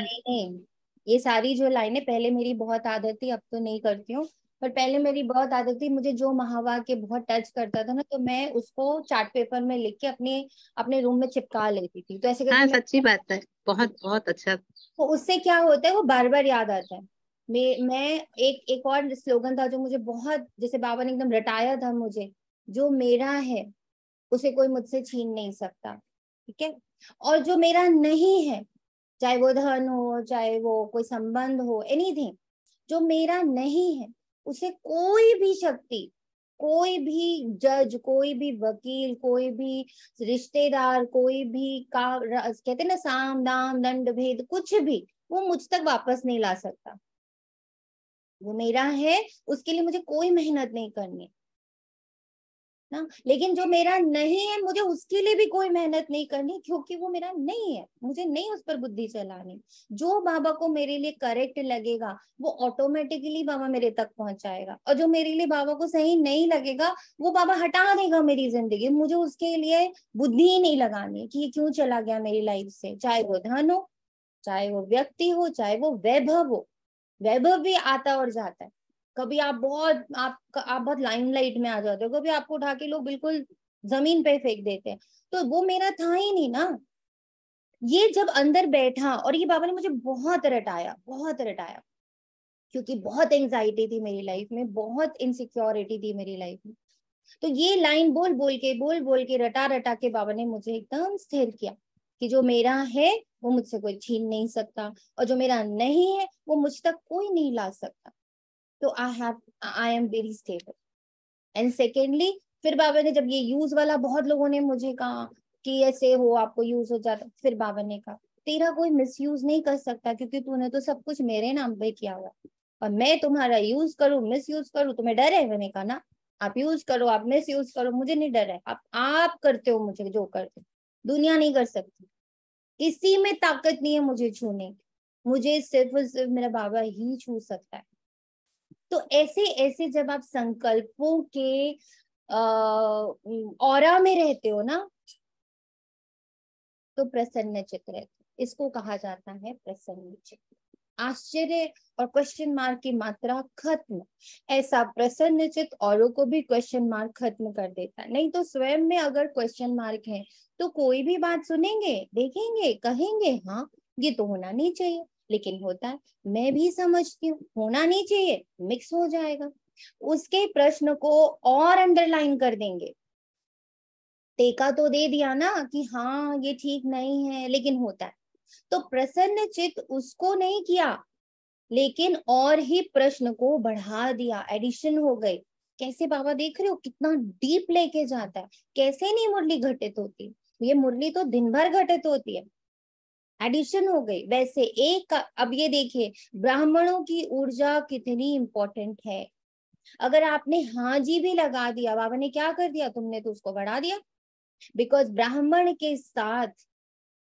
ये सारी जो लाइनें, पहले मेरी बहुत आदत थी, अब तो नहीं करती हूँ, पर पहले मेरी बहुत आदत थी, मुझे जो महावाक्य बहुत टच करता था ना, तो मैं उसको चार्ट पेपर में लिख के अपने रूम में चिपका लेती थी। तो ऐसे करके हाँ, सच्ची बात है, बहुत बहुत अच्छा। तो उससे क्या होता है, वो बार बार याद आता है। मैं एक और स्लोगन था जो मुझे बहुत, जैसे बाबा ने एकदम रटाया था मुझे, जो मेरा है उसे कोई मुझसे छीन नहीं सकता। ठीक है, और जो मेरा नहीं है, चाहे वो धन हो, चाहे वो कोई संबंध हो, एनीथिंग, जो मेरा नहीं है उसे कोई भी शक्ति, कोई भी जज, कोई भी वकील, कोई भी रिश्तेदार, कोई भी कहते ना साम दाम दंड भेद, कुछ भी वो मुझ तक वापस नहीं ला सकता। वो मेरा है, उसके लिए मुझे कोई मेहनत नहीं करनी ना। लेकिन जो मेरा नहीं है, मुझे उसके लिए भी कोई मेहनत नहीं करनी, क्योंकि वो मेरा नहीं है, मुझे नहीं उस पर बुद्धि चलानी। जो बाबा को मेरे लिए करेक्ट लगेगा वो ऑटोमेटिकली बाबा मेरे तक पहुंचाएगा, और जो मेरे लिए बाबा को सही नहीं लगेगा वो बाबा हटा देगा मेरी जिंदगी। मुझे उसके लिए बुद्धि ही नहीं लगानी कि ये क्यों चला गया मेरी लाइफ से, चाहे वो धन हो, चाहे वो व्यक्ति हो, चाहे वो वैभव हो। वैभव भी आता और जाता है, कभी आप बहुत लाइमलाइट में आ जाते हो, कभी आपको उठा के लोग बिल्कुल जमीन पे फेंक देते हैं। तो वो मेरा था ही नहीं ना। ये जब अंदर बैठा, और ये बाबा ने मुझे बहुत रटाया, क्योंकि बहुत एंजाइटी थी मेरी लाइफ में, बहुत इनसिक्योरिटी थी मेरी लाइफ में। तो ये लाइन बोल बोल के रटा के बाबा ने मुझे एकदम स्थिर किया कि जो मेरा है वो मुझसे कोई छीन नहीं सकता, और जो मेरा नहीं है वो मुझ तक कोई नहीं ला सकता। तो I am very stable. And secondly, फिर बाबा ने जब ये यूज वाला, बहुत लोगों ने मुझे कहा कि ऐसे हो आपको यूज हो जाता, फिर बाबा ने कहा तेरा कोई मिस यूज नहीं कर सकता, क्योंकि तूने तो सब कुछ मेरे नाम पे किया हुआ, और मैं तुम्हारा यूज करूं, मिस यूज करूं, तुम्हें डर है? मैंने कहा ना, आप यूज करो, आप मिस यूज करो, मुझे नहीं डर है। आप करते हो मुझे जो करते, दुनिया नहीं कर सकती, किसी में ताकत नहीं है मुझे छूने, मुझे सिर्फ और सिर्फ मेरा बाबा ही छू सकता है। तो ऐसे ऐसे जब आप संकल्पों के ऑरा में रहते हो ना, तो प्रसन्न चित्त रहते, इसको कहा जाता है प्रसन्न चित्त। आश्चर्य और क्वेश्चन मार्क की मात्रा खत्म। ऐसा प्रसन्न चित्त औरों को भी क्वेश्चन मार्क खत्म कर देता है। नहीं तो स्वयं में अगर क्वेश्चन मार्क है तो कोई भी बात सुनेंगे, देखेंगे, कहेंगे हाँ ये तो होना नहीं चाहिए, लेकिन होता है। मैं भी समझती हूँ होना नहीं चाहिए, मिक्स हो जाएगा, उसके प्रश्न को और अंडरलाइन कर देंगे। टेका तो दे दिया ना कि हाँ ये ठीक नहीं है, लेकिन होता है। तो प्रसन्न चित्त उसको नहीं किया, लेकिन और ही प्रश्न को बढ़ा दिया, एडिशन हो गई। कैसे बाबा देख रहे हो कितना डीप लेके जाता है, कैसे नहीं मुरली घटित होती, ये मुरली तो दिन भर घटित होती है, एडिशन हो गई। वैसे एक अब ये देखिए ब्राह्मणों की ऊर्जा कितनी इंपॉर्टेंट है। अगर आपने हाँ जी भी लगा दिया, बाबा ने क्या कर दिया, तुमने तो उसको बढ़ा दिया। बिकॉज ब्राह्मण के साथ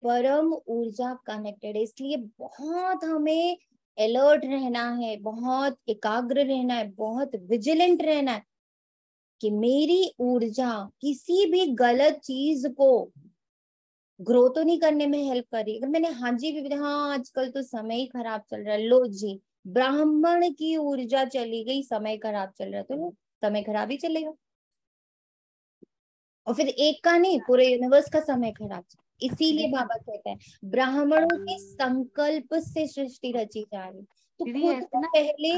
परम ऊर्जा कनेक्टेड है, इसलिए बहुत हमें अलर्ट रहना है, बहुत एकाग्र रहना है, बहुत विजिलेंट रहना है कि मेरी ऊर्जा किसी भी गलत चीज को ग्रो तो नहीं करने में हेल्प कर रही। अगर मैंने हाँ जी भी बताया, हाँ आजकल तो समय ही खराब चल रहा है, लो जी ब्राह्मण की ऊर्जा चली गई, समय खराब चल रहा है, तो समय खराब ही चलेगा। और फिर एक का नहीं, पूरे यूनिवर्स का समय खराब। इसीलिए बाबा कहते हैं ब्राह्मणों के संकल्प से सृष्टि रची जा रही। तो खुद को पहले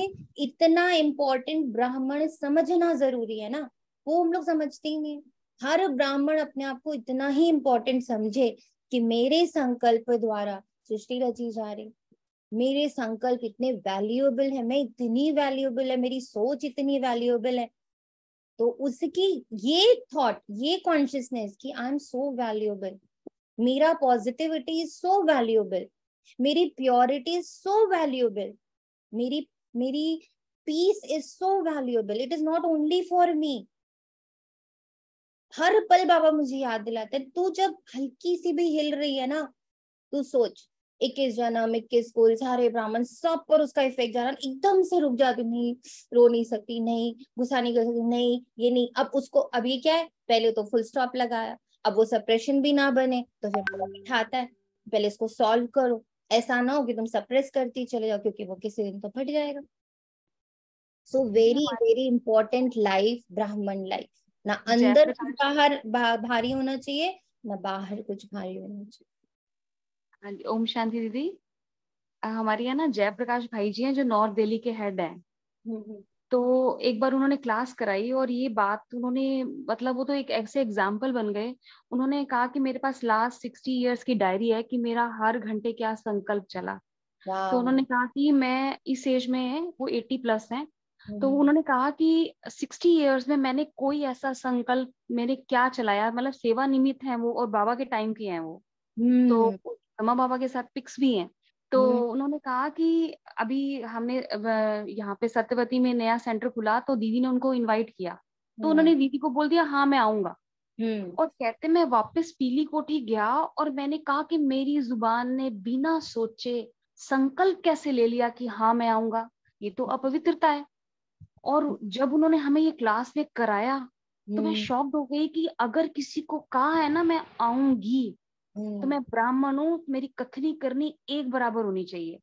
इतना इम्पोर्टेंट ब्राह्मण समझना जरूरी है ना, वो हम लोग समझते ही नहीं। हर ब्राह्मण अपने आप को इतना ही इम्पोर्टेंट समझे कि मेरे संकल्प द्वारा सृष्टि रची जा रही, मेरे संकल्प इतने वैल्यूएबल है, मैं इतनी वैल्यूएबल है, मेरी सोच इतनी वैल्यूएबल है। तो उसकी ये थॉट, ये कॉन्शियसनेस कि आई एम सो वैल्यूएबल, मेरा पॉजिटिविटी इज सो वैल्यूएबल, मेरी प्योरिटी इज सो वैल्यूएबल, मेरी मेरी peace is so valuable, it is not only for me. हर पल बाबा मुझे याद दिलाते हैं, तू जब हल्की सी भी हिल रही है ना, तू सोच 21 जन्म, 21 कुल, सारे ब्राह्मण, सब पर उसका इफेक्ट जा रहा है। एकदम से रुक जाती, नहीं रो नहीं सकती, नहीं गुस्सा नहीं कर सकती, नहीं ये नहीं। अब उसको, अब ये क्या है, पहले तो फुल स्टॉप लगाया, अब वो सप्रेशन भी ना बने तो फिर बिठाता है, पहले इसको सॉल्व करो, ऐसा ना हो कि तुम सप्रेस करती चले जाओ, क्योंकि वो किसी दिन तो फट जाएगा। So very very important life ब्राह्मण लाइफ, ना अंदर कुछ बाहर भारी होना चाहिए, ना बाहर कुछ भारी होना चाहिए। ओम शांति दीदी, हमारे यहाँ ना जयप्रकाश भाई जी हैं जो नॉर्थ दिल्ली के हेड हैं। तो एक बार उन्होंने क्लास कराई और ये बात उन्होंने, मतलब वो तो एक ऐसे एग्जाम्पल बन गए। उन्होंने कहा कि मेरे पास लास्ट 60 इयर्स की डायरी है कि मेरा हर घंटे क्या संकल्प चला। तो उन्होंने कहा कि मैं इस एज में, वो 80 प्लस हैं, तो उन्होंने कहा कि 60 इयर्स में मैंने कोई ऐसा संकल्प मैंने क्या चलाया, मतलब सेवा निमित्त है वो और बाबा के टाइम के हैं वो। तो रमा बाबा के साथ पिक्स भी हैं। तो उन्होंने कहा कि अभी हमने यहाँ पे सत्यवती में नया सेंटर खुला, तो दीदी ने उनको इनवाइट किया, तो उन्होंने दीदी को बोल दिया हाँ मैं आऊंगा। और कहते मैं वापस पीली कोठी गया और मैंने कहा कि मेरी जुबान ने बिना सोचे संकल्प कैसे ले लिया कि हाँ मैं आऊंगा, ये तो अपवित्रता है। और जब उन्होंने हमें ये क्लास में कराया तो मैं शॉक्ड हो गई कि अगर किसी को कहा है ना मैं आऊंगी, तो मैं ब्राह्मण हूँ, मेरी कथनी करनी एक बराबर होनी चाहिए।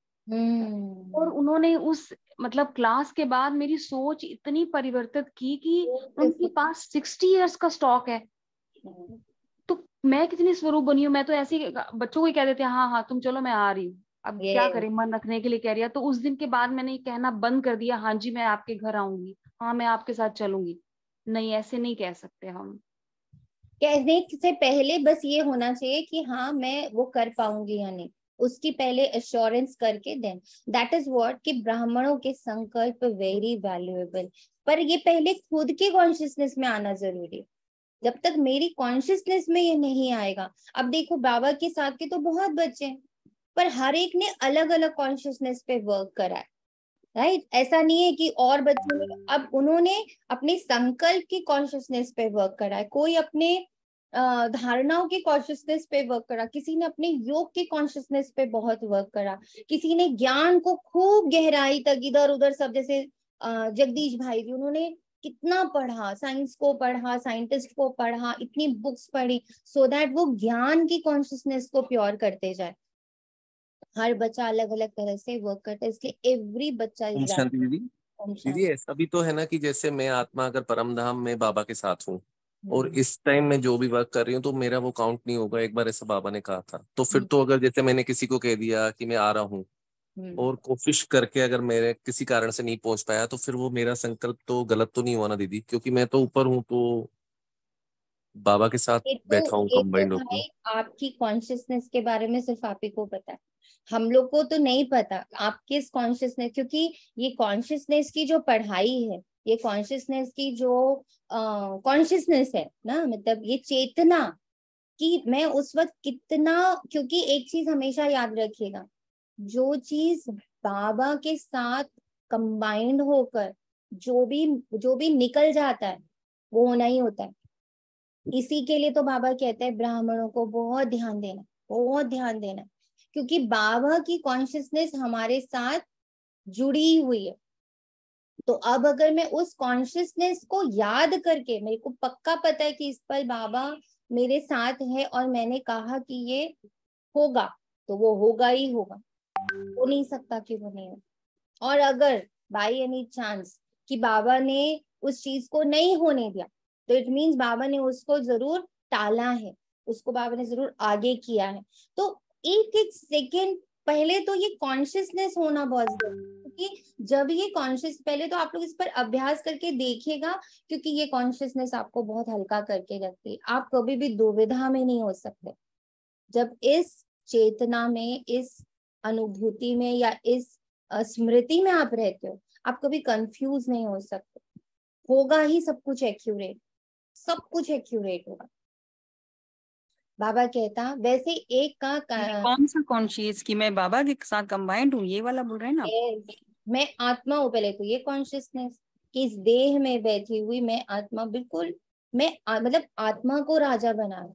और उन्होंने उस मतलब क्लास के बाद मेरी सोच इतनी परिवर्तित की कि उनके पास 60 इयर्स का स्टॉक है। तो मैं कितनी स्वरूप बनी हूँ, मैं तो ऐसे बच्चों को ही कह देते हैं हाँ हाँ तुम चलो मैं आ रही हूँ, अब क्या करें, मन रखने के लिए कह रही है। तो उस दिन के बाद मैंने कहना बंद कर दिया, हाँ जी मैं आपके घर आऊंगी, हाँ मैं आपके साथ चलूंगी। नहीं, ऐसे नहीं कह सकते हम। कहने से पहले बस ये होना चाहिए कि हाँ मैं वो कर पाऊंगी या नहीं, उसकी पहले एश्योरेंस करके देन दैट इज व्हाट कि ब्राह्मणों के संकल्प वेरी वैल्यूएबल। पर ये पहले खुद के कॉन्शियसनेस में आना जरूरी है। जब तक मेरी कॉन्शियसनेस में ये नहीं आएगा, अब देखो बाबा के साथ के तो बहुत बच्चे हैं, पर हर एक ने अलग अलग कॉन्शियसनेस पे वर्क करा है, राइट। ऐसा नहीं है कि और बच्चों ने, अब उन्होंने अपने संकल्प की कॉन्शियसनेस पे वर्क करा है, कोई अपने धारणाओं की कॉन्शियसनेस पे वर्क करा, किसी ने अपने योग की कॉन्शियसनेस पे बहुत वर्क करा, किसी ने ज्ञान को खूब गहराई तक इधर उधर सब, जैसे जगदीश भाई जी, उन्होंने कितना पढ़ा, साइंस को पढ़ा, साइंटिस्ट को पढ़ा, इतनी बुक्स पढ़ी सो दैट वो ज्ञान की कॉन्शियसनेस को प्योर करते जाए। हर बच्चा अलग अलग तरह से वर्क करता है, इसलिए एवरी बच्चा इज शांति दीदी, दीदी ऐसा भी तो है ना कि जैसे मैं आत्मा अगर परम धाम में बाबा के साथ हूँ और इस टाइम में जो भी वर्क कर रही हूँ तो मेरा वो काउंट नहीं होगा, एक बार ऐसा बाबा ने कहा था। तो फिर तो अगर जैसे मैंने किसी को कह दिया कि मैं आ रहा हूँ और कोशिश करके अगर मेरे किसी कारण से नहीं पहुंच पाया, तो फिर वो मेरा संकल्प तो गलत तो नहीं हुआ ना दीदी, क्योंकि मैं तो ऊपर हूँ, तो बाबा के साथ बैठा हूँ कंबाइंड होकर। आपकी कॉन्शियसनेस के बारे में सिर्फ आप ही को पता है, हम लोग को तो नहीं पता आप किस कॉन्शियसनेस, क्योंकि ये कॉन्शियसनेस की जो पढ़ाई है, ये कॉन्शियसनेस की जो कॉन्शियसनेस है ना, मतलब ये चेतना कि मैं उस वक्त कितना, क्योंकि एक चीज हमेशा याद रखिएगा, जो चीज बाबा के साथ कंबाइंड होकर जो भी निकल जाता है वो होना ही होता है। इसी के लिए तो बाबा कहते हैं ब्राह्मणों को बहुत ध्यान देना, बहुत ध्यान देना, क्योंकि बाबा की कॉन्शियसनेस हमारे साथ जुड़ी हुई है। तो अब अगर मैं उस कॉन्शियसनेस को याद करके, मेरे को पक्का पता है कि इस पल बाबा मेरे साथ है और मैंने कहा कि ये होगा, तो वो होगा ही होगा, हो नहीं सकता कि वो नहीं हो। और अगर बाय एनी चांस कि बाबा ने उस चीज को नहीं होने दिया, तो इट मीन्स बाबा ने उसको जरूर टाला है, उसको बाबा ने जरूर आगे किया है। तो एक एक सेकेंड पहले तो ये कॉन्शियसनेस होना बहुत जरूरी है, क्योंकि जब ये कॉन्शियस, पहले तो आप लोग इस पर अभ्यास करके देखिएगा, क्योंकि ये कॉन्शियसनेस आपको बहुत हल्का करके रखती है। आप कभी भी दुविधा में नहीं हो सकते जब इस चेतना में, इस अनुभूति में या इस स्मृति में आप रहते हो। आप कभी कंफ्यूज नहीं हो सकते, होगा ही सब कुछ एक्यूरेट, सब कुछ एक्यूरेट होगा। बाबा कहता वैसे एक का कौन सा कॉन्शियस कि मैं बाबा के साथ कंबाइंड हूँ, ये वाला बोल रहे हैं ना? मैं आत्मा हूँ। पहले तो ये कॉन्शियसनेस कि इस देह में बैठी हुई मैं आत्मा, बिल्कुल मैं मतलब आत्मा को राजा बनाना,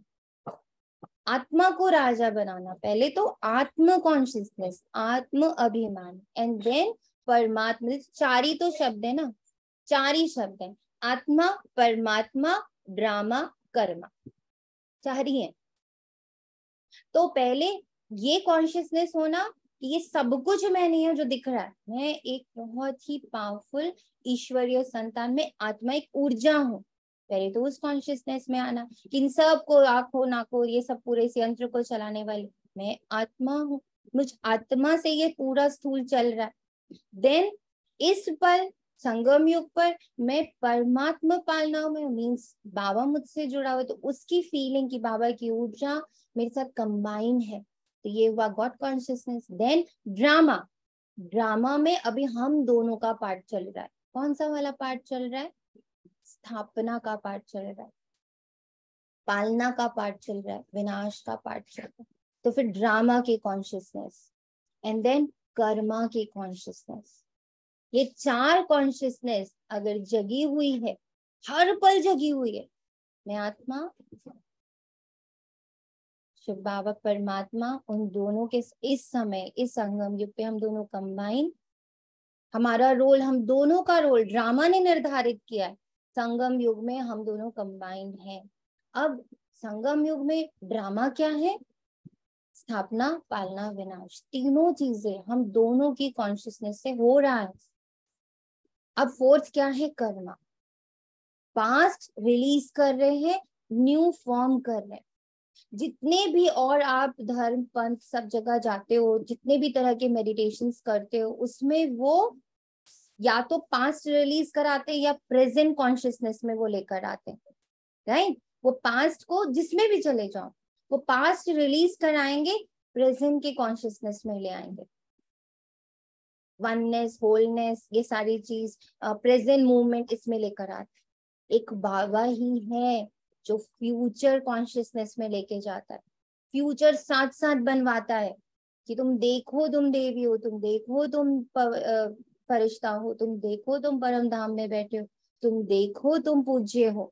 आत्मा को राजा बनाना। पहले तो आत्म कॉन्शियसनेस, आत्म अभिमान, एंड देन परमात्मा। चार ही तो शब्द है ना, चार ही शब्द है, आत्मा, परमात्मा, ड्रामा, कर्मा, चार ही है। तो पहले ये कॉन्शियसनेस होना कि ये सब कुछ मैं नहीं हूं जो दिख रहा है, मैं एक बहुत ही पावरफुल ईश्वरीय संतान में आत्मा, एक ऊर्जा हूँ। पहले तो उस कॉन्शियसनेस में आना कि इन सब को, आंखों नाको, ये सब पूरे इस यंत्र को चलाने वाली मैं आत्मा हूँ, मुझ आत्मा से ये पूरा स्थूल चल रहा है। देन इस पल संगम युग पर मैं परमात्मा पालना में, मीन्स बाबा मुझसे जुड़ा हुआ, तो उसकी फीलिंग की बाबा की ऊर्जा मेरे साथ कंबाइन है, तो ये हुआ God consciousness. Then drama, drama में अभी हम दोनों का पार्ट चल रहा है। कौन सा वाला पार्ट चल रहा है? स्थापना का पार्ट चल रहा है, पालना का पार्ट चल रहा है, विनाश का पार्ट चल रहा है। तो फिर ड्रामा की कॉन्शियसनेस, एंड देन कर्मा की कॉन्शियसनेस। ये चार कॉन्शियसनेस अगर जगी हुई है, हर पल जगी हुई है, मैं आत्मा, शिव बाबा परमात्मा, उन दोनों के इस समय, इस संगम युग पे हम दोनों कंबाइन, हमारा रोल, हम दोनों का रोल ड्रामा ने निर्धारित किया है। संगम युग में हम दोनों कंबाइंड हैं। अब संगम युग में ड्रामा क्या है? स्थापना, पालना, विनाश, तीनों चीजें हम दोनों की कॉन्शियसनेस से हो रहा है। अब फोर्थ क्या है? कर्मा। पास्ट रिलीज कर रहे हैं, न्यू फॉर्म कर रहे हैं। जितने भी और आप धर्म पंथ सब जगह जाते हो, जितने भी तरह के मेडिटेशंस करते हो, उसमें वो या तो पास्ट रिलीज कराते हैं या प्रेजेंट कॉन्शियसनेस में वो लेकर आते हैं, राइट? वो पास्ट को जिसमें भी चले जाओ, वो पास्ट रिलीज कराएंगे, प्रेजेंट के कॉन्शियसनेस में ले आएंगे। वननेस, होलनेस, ये सारी चीज प्रेजेंट मूवमेंट इसमें लेकर आते। एक बाबा ही है जो फ्यूचर कॉन्शियसनेस में लेके जाता है, फ्यूचर साथ साथ बनवाता है कि तुम देखो तुम देवी हो, तुम देखो तुम फरिश्ता हो, तुम देखो तुम परम धाम में बैठे हो, तुम देखो तुम पूज्य हो।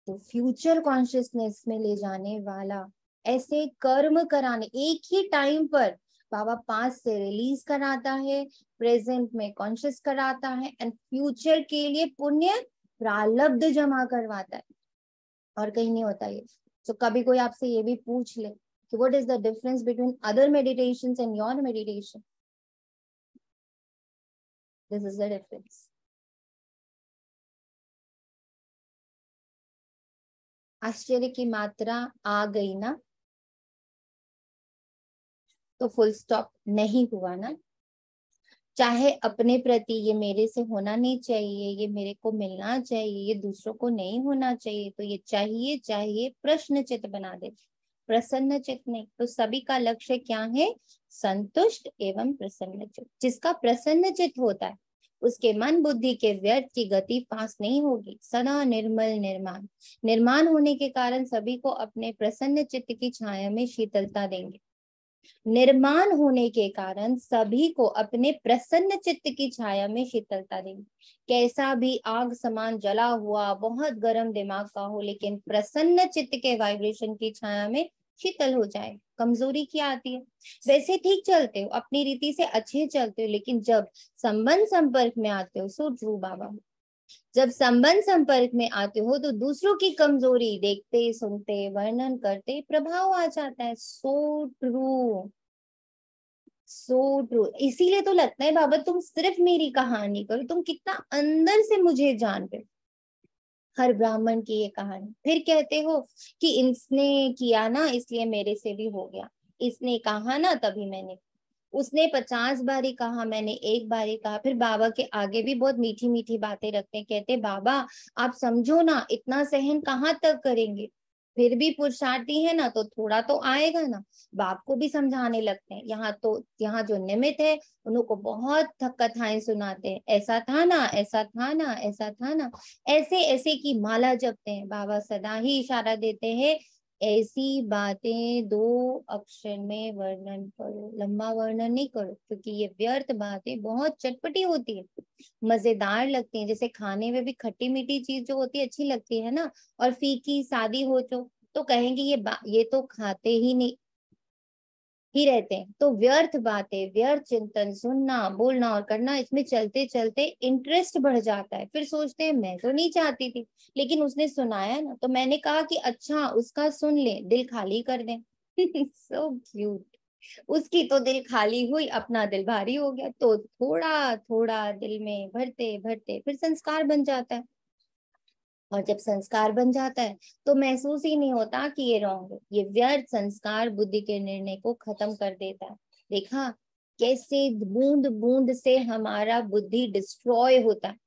तो फ्यूचर कॉन्शियसनेस में ले जाने वाला, ऐसे कर्म कराने, एक ही टाइम पर बाबा पास से रिलीज कराता है, प्रेजेंट में कॉन्शियस कराता है, एंड फ्यूचर के लिए पुण्य प्रारब्ध जमा करवाता है। और कहीं नहीं होता ये। तो कभी कोई आपसे ये भी पूछ ले कि what is the difference between other meditations and your meditation, this is the difference. आश्चर्य की मात्रा आ गई ना, तो फुल स्टॉप नहीं हुआ ना। चाहे अपने प्रति ये मेरे से होना नहीं चाहिए, ये मेरे को मिलना चाहिए, ये दूसरों को नहीं होना चाहिए, तो ये चाहिए चाहिए प्रश्न चित्त बना देते, प्रसन्न चित्त नहीं। तो सभी का लक्ष्य क्या है? संतुष्ट एवं प्रसन्न चित्त। जिसका प्रसन्न चित्त होता है उसके मन बुद्धि के व्यर्थ की गति पास नहीं होगी, सदा निर्मल निर्माण। निर्माण होने के कारण सभी को अपने प्रसन्न चित्त की छाया में शीतलता देंगे। निर्माण होने के कारण सभी को अपने प्रसन्न चित्त की छाया में शीतलता देंगे। कैसा भी आग समान जला हुआ बहुत गर्म दिमाग का हो, लेकिन प्रसन्न चित्त के वाइब्रेशन की छाया में शीतल हो जाए, कमजोरी क्या आती है। वैसे ठीक चलते हो, अपनी रीति से अच्छे चलते हो, लेकिन जब संबंध संपर्क में आते हो, सो ट्रू बाबा, जब संबंध संपर्क में आते हो तो दूसरों की कमजोरी देखते सुनते वर्णन करते प्रभाव आ जाता है। So true, so true. इसीलिए तो लगता है बाबा तुम सिर्फ मेरी कहानी करो, तुम कितना अंदर से मुझे जान रहे हो। हर ब्राह्मण की ये कहानी। फिर कहते हो कि इसने किया ना इसलिए मेरे से भी हो गया, इसने कहा ना तभी मैंने, उसने 50 बारी कहा मैंने 1 बारी कहा। फिर बाबा के आगे भी बहुत मीठी मीठी बातें रखते हैं, कहते बाबा आप समझो ना, इतना सहन कहाँ तक करेंगे, फिर भी पुरुषार्थी है ना तो थोड़ा तो आएगा ना। बाप को भी समझाने लगते हैं। यहाँ जो निमित्त है उनको बहुत कथाएं सुनाते हैं, ऐसा था ना, ऐसा था ना, ऐसा था ना, ऐसे ऐसे की माला जपते हैं। बाबा सदा ही इशारा देते हैं, ऐसी बातें 2 अक्षर में वर्णन करो, लंबा वर्णन नहीं करो, क्योंकि ये व्यर्थ बातें बहुत चटपटी होती है, मजेदार लगती हैं। जैसे खाने में भी खट्टी मीठी चीज जो होती है अच्छी लगती है ना, और फीकी सादी हो तो कहेंगे ये तो खाते ही नहीं ही रहते हैं। तो व्यर्थ बातें, व्यर्थ चिंतन, सुनना बोलना और करना, इसमें चलते चलते इंटरेस्ट बढ़ जाता है। फिर सोचते हैं मैं तो नहीं चाहती थी, लेकिन उसने सुनाया ना तो मैंने कहा कि अच्छा उसका सुन ले, दिल खाली कर दें। So cute. उसकी तो दिल खाली हुई, अपना दिल भारी हो गया। तो थोड़ा थोड़ा दिल में भरते भरते फिर संस्कार बन जाता है। और जब संस्कार बन जाता है तो महसूस ही नहीं होता कि ये रॉन्ग है। ये व्यर्थ संस्कार बुद्धि के निर्णय को खत्म कर देता है। देखा कैसे बूंद बूंद से हमारा बुद्धि डिस्ट्रॉय होता है।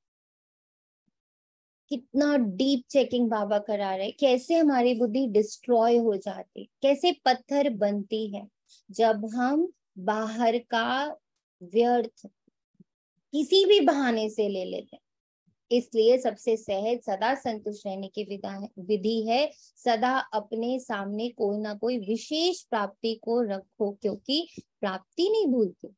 कितना डीप चेकिंग बाबा करा रहे, कैसे हमारी बुद्धि डिस्ट्रॉय हो जाती, कैसे पत्थर बनती है जब हम बाहर का व्यर्थ किसी भी बहाने से ले लेते हैं। इसलिए सबसे सहज सदा संतुष्ट रहने की विधि है, सदा अपने सामने कोई ना कोई विशेष प्राप्ति को रखो, क्योंकि प्राप्ति नहीं भूलती।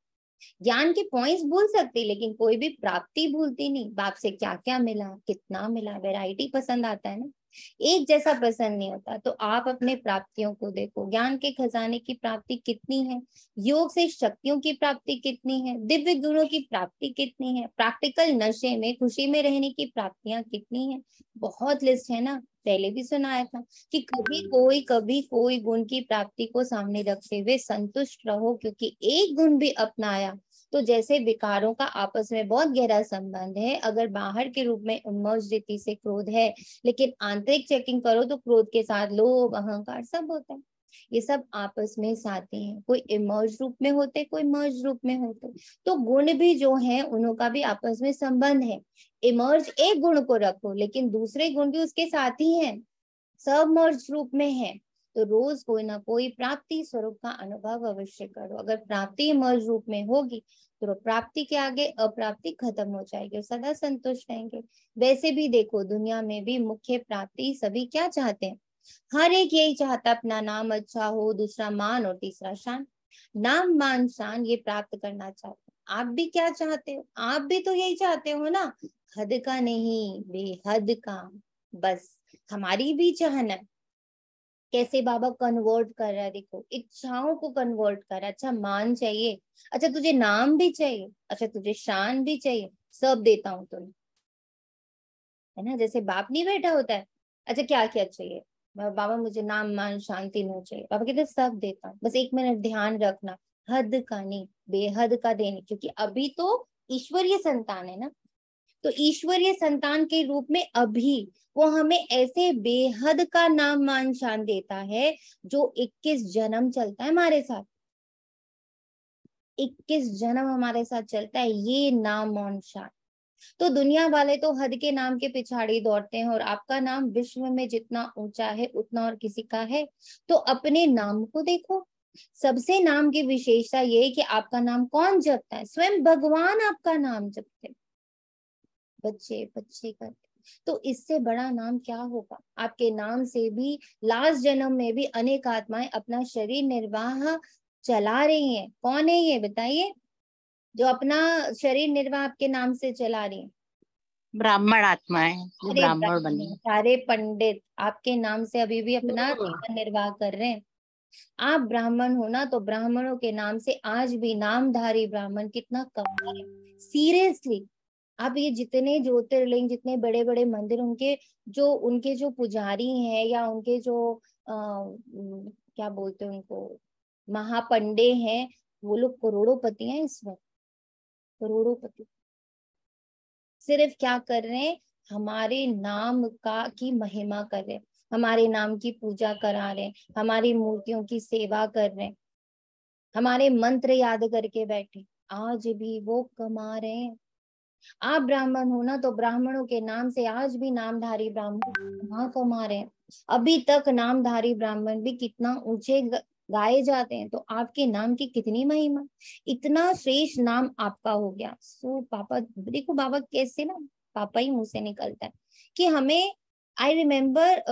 ज्ञान के पॉइंट्स भूल सकती, लेकिन कोई भी प्राप्ति भूलती नहीं। बाप से क्या क्या मिला, कितना मिला, वैरायटी पसंद आता है ना, एक जैसा पसंद नहीं होता। तो आप अपने प्राप्तियों को देखो, ज्ञान के खजाने की प्राप्ति कितनी है, योग से शक्तियों की प्राप्ति कितनी है, दिव्य गुणों की प्राप्ति कितनी है, प्रैक्टिकल नशे में खुशी में रहने की प्राप्तियां कितनी है। बहुत लिस्ट है ना, पहले भी सुनाया था कि कभी कोई गुण की प्राप्ति को सामने रखते हुए संतुष्ट रहो, क्योंकि एक गुण भी अपनाया तो जैसे विकारों का आपस में बहुत गहरा संबंध है। अगर बाहर के रूप में उन्मोच रीति से क्रोध है, लेकिन आंतरिक चेकिंग करो तो क्रोध के साथ लोभ अहंकार सब होता है। ये सब आपस में साथी हैं, कोई इमर्ज रूप में होते, कोई मर्ज रूप में होते। तो गुण भी जो है उनका भी आपस में संबंध है। इमर्ज एक गुण को रखो, लेकिन दूसरे गुण भी उसके साथ ही हैं, सब मर्ज रूप में है। तो रोज कोई ना कोई प्राप्ति स्वरूप का अनुभव अवश्य करो। अगर प्राप्ति मर्ज रूप में होगी तो प्राप्ति के आगे अप्राप्ति खत्म हो जाएगी और सदा संतुष्ट रहेंगे। वैसे भी देखो दुनिया में भी मुख्य प्राप्ति सभी क्या चाहते हैं, हर एक यही चाहता अपना नाम अच्छा हो, दूसरा मान और तीसरा शान। नाम मान शान ये प्राप्त करना चाहते हैं। आप भी क्या चाहते हो, आप भी तो यही चाहते हो ना, हद का नहीं बेहद का। बस हमारी भी चाहना है। कैसे बाबा कन्वर्ट कर रहा है, देखो इच्छाओं को कन्वर्ट कर रहा है। अच्छा मान चाहिए, अच्छा तुझे नाम भी चाहिए, अच्छा तुझे शान भी चाहिए, सब देता हूँ तुम्हें, है ना। जैसे बाप नहीं बैठा होता है, अच्छा क्या क्या चाहिए बाबा, मुझे नाम मान शान तीनों चाहिए। बाबा कहते सब देता हूँ, बस 1 मिनट ध्यान रखना, हद का नहीं बेहद का देने, क्योंकि अभी तो ईश्वरीय संतान है ना। तो ईश्वरीय संतान के रूप में अभी वो हमें ऐसे बेहद का नाम मान शान देता है जो 21 जन्म चलता है हमारे साथ, 21 जन्म हमारे साथ चलता है ये नाम मान शान। तो दुनिया वाले तो हद के नाम के पिछाड़ी दौड़ते हैं, और आपका नाम विश्व में जितना ऊंचा है उतना और किसी का है। तो अपने नाम को देखो, सबसे नाम की विशेषता ये है कि आपका नाम कौन जपता है, स्वयं भगवान आपका नाम जपते हैं, बच्चे बच्चे करते। तो इससे बड़ा नाम क्या होगा। आपके नाम से भी लास्ट जन्म में भी अनेक आत्माएं अपना शरीर निर्वाह चला रही हैं। कौन है ये बताइए, जो अपना शरीर निर्वाह आपके नाम से चला रही है? ब्राह्मण आत्माएं जो ब्राह्मण बने, सारे पंडित आपके नाम से अभी भी अपना जीवन निर्वाह कर रहे हैं। आप ब्राह्मण हो ना, तो ब्राह्मणों के नाम से आज भी नामधारी ब्राह्मण कितना कमा है। सीरियसली, आप ये जितने ज्योतिर्लिंग, जितने बड़े बड़े मंदिर, उनके जो पुजारी हैं या उनके जो क्या बोलते हैं उनको, महापंडे हैं, वो लोग करोड़ोंपति हैं इस वक्त, करोड़ोंपति। सिर्फ क्या कर रहे हैं, हमारे नाम की महिमा कर रहे हैं, हमारे नाम की पूजा करा रहे हैं, हमारी मूर्तियों की सेवा कर रहे हैं, हमारे मंत्र याद करके बैठे, आज भी वो कमा रहे हैं। आप ब्राह्मण हो ना, तो ब्राह्मणों के नाम से आज भी नामधारी ब्राह्मण वहां कमा रहे हैं। अभी तक नामधारी ब्राह्मण भी कितना ऊंचे गाए जाते हैं, तो आपके नाम की कितनी महिमा, इतना श्रेष्ठ नाम आपका हो गया। सो पापा देखो, बाबा कैसे ना, पापा ही मुंह से निकलता है कि हमें, आई रिमेम्बर,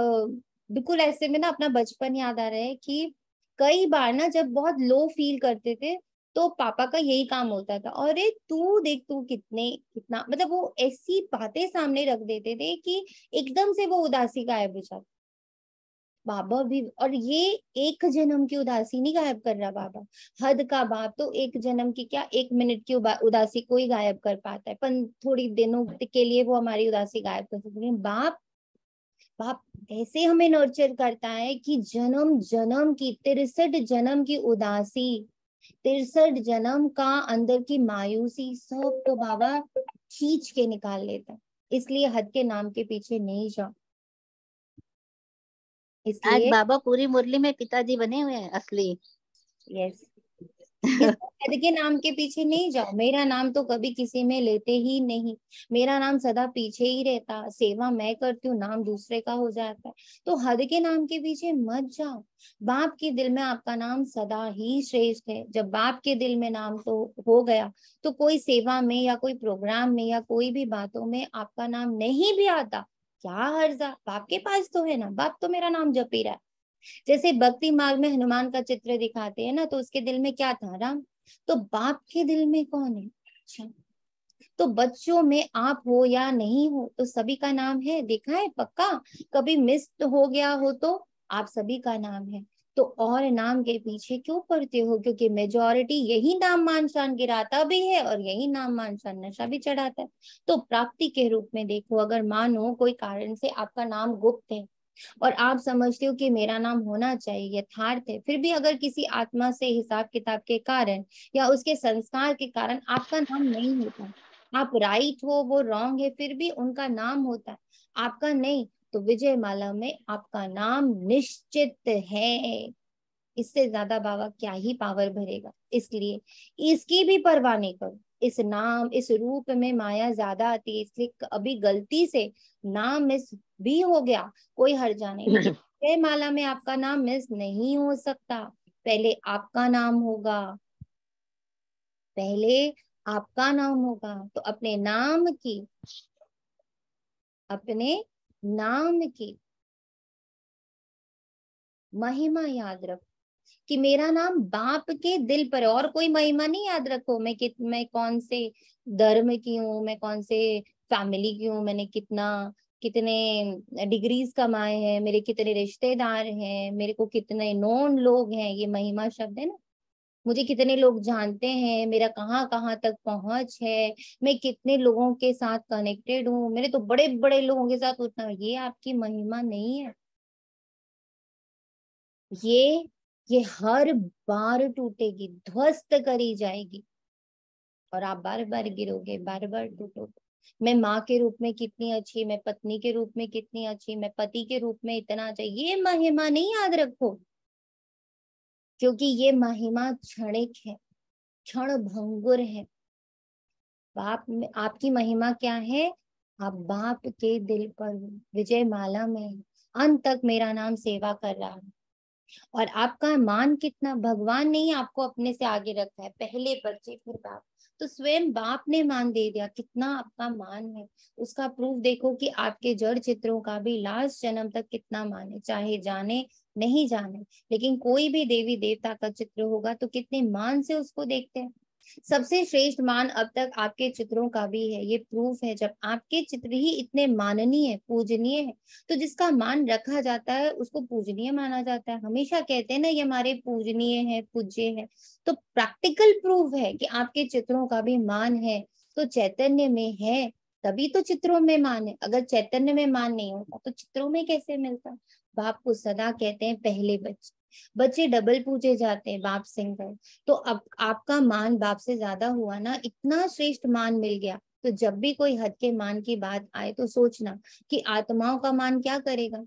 बिल्कुल ऐसे में ना अपना बचपन याद आ रहा है कि कई बार ना जब बहुत लो फील करते थे, तो पापा का यही काम होता था, अरे तू देख, तू कितना, मतलब वो ऐसी बातें सामने रख देते थे कि एकदम से वो उदासी गायब हो जाती। बाबा भी, और ये एक जन्म की उदासी नहीं गायब कर रहा बाबा, हद का बाप तो एक जन्म की क्या, 1 मिनट की उदासी को ही गायब कर पाता है, पर थोड़ी दिनों के लिए वो हमारी उदासी गायब कर सकते हैं। बाप ऐसे हमें नर्चर करता है कि जन्म जन्म की, 63 जन्म की उदासी, 63 जन्म का अंदर की मायूसी, सब तो बाबा खींच के निकाल लेता है। इसलिए हद के नाम के पीछे नहीं जाओ। इसलिए आज बाबा पूरी मुरली में पिताजी बने हुए हैं असली। यस, हद के नाम के पीछे नहीं जाओ। मेरा नाम तो कभी किसी में लेते ही नहीं, मेरा नाम सदा पीछे ही रहता। सेवा मैं करती हूँ, नाम दूसरे का हो जाता है। तो हद के नाम के पीछे मत जाओ। बाप के दिल में आपका नाम सदा ही श्रेष्ठ है। जब बाप के दिल में नाम तो हो गया, तो कोई सेवा में या कोई प्रोग्राम में या कोई भी बातों में आपका नाम नहीं भी आता, क्या हर्जा, बाप के पास तो है ना, बाप तो मेरा नाम जप ही रहा है। जैसे भक्ति मार्ग में हनुमान का चित्र दिखाते हैं ना, तो उसके दिल में क्या था, राम। तो बाप के दिल में कौन है? अच्छा, तो बच्चों में आप हो या नहीं हो, तो सभी का नाम है, देखा है पक्का, कभी मिस हो गया हो तो आप सभी का नाम है। तो और नाम के पीछे क्यों पड़ते हो? क्योंकि मेजॉरिटी यही नाम मान शान गिराता भी है और यही नाम मान शान नशा भी चढ़ाता है। तो प्राप्ति के रूप में देखो, अगर मानो कोई कारण से आपका नाम गुप्त है और आप समझते हो कि मेरा नाम होना चाहिए, यथार्थ है, फिर भी अगर किसी आत्मा से हिसाब किताब के कारण या उसके संस्कार के कारण आपका नाम नहीं होता, आप राइट हो वो रॉन्ग है, फिर भी उनका नाम होता है, आपका नहीं, तो विजय माला में आपका नाम निश्चित है। इससे ज्यादा बाबा क्या ही पावर भरेगा। इसलिए इसकी भी परवाह नहीं करो। इस नाम, इस रूप में माया ज्यादा आती है, इसलिए अभी गलती से नाम मिस भी हो गया, कोई हर्जा नहीं, लेकिन जय माला में आपका नाम मिस नहीं हो सकता। पहले आपका नाम होगा, पहले आपका नाम होगा। तो अपने नाम की महिमा याद रखो कि मेरा नाम बाप के दिल पर है, और कोई महिमा नहीं याद रखो। मैं कौन से धर्म की हूँ, मैं कौन से फैमिली की हूँ, मैंने कितने डिग्रीज कमाए हैं, मेरे कितने रिश्तेदार हैं, मेरे को कितने नोन लोग हैं, ये महिमा शब्द है ना। मुझे कितने लोग जानते हैं, मेरा कहाँ कहाँ तक पहुंच है, मैं कितने लोगों के साथ कनेक्टेड हूँ, मेरे तो बड़े बड़े लोगों के साथ उठना, ये आपकी महिमा नहीं है। ये हर बार टूटेगी, ध्वस्त करी जाएगी और आप बार बार गिरोगे, बार बार टूटोगे। मैं माँ के रूप में कितनी अच्छी, मैं पत्नी के रूप में कितनी अच्छी, मैं पति के रूप में इतना अच्छा, ये महिमा नहीं याद रखो, क्योंकि ये महिमा क्षणिक है, क्षण भंगुर है। बाप में आपकी महिमा क्या है? आप बाप के दिल पर विजय माला में अंत तक मेरा नाम सेवा कर रहा है। और आपका मान कितना, भगवान ने ही आपको अपने से आगे रखा है, पहले बच्चे फिर बाप, तो स्वयं बाप ने मान दे दिया, कितना आपका मान है। उसका प्रूफ देखो कि आपके जड़ चित्रों का भी लास्ट जन्म तक कितना मान है, चाहे जाने नहीं जाने, लेकिन कोई भी देवी देवता का चित्र होगा तो कितने मान से उसको देखते हैं। सबसे श्रेष्ठ मान अब तक आपके चित्रों का भी है। ये प्रूफ है, जब आपके चित्र ही इतने माननीय पूजनीय है तो जिसका मान रखा जाता है उसको पूजनीय माना जाता है। हमेशा कहते हैं ना ये हमारे पूजनीय है, पूज्य है, तो प्रैक्टिकल प्रूफ है कि आपके चित्रों का भी मान है। तो चैतन्य में है तभी तो चित्रों में मान है। अगर चैतन्य में मान नहीं होता तो चित्रों में कैसे मिलता। बाप को सदा कहते हैं पहले बच्चे, बच्चे डबल पूजे जाते हैं, बाप सिंगल। तो अब आपका मान बाप से ज्यादा हुआ ना, इतना श्रेष्ठ मान मिल गया। तो जब भी कोई हद के मान की बात आए तो सोचना कि आत्माओं का मान क्या करेगा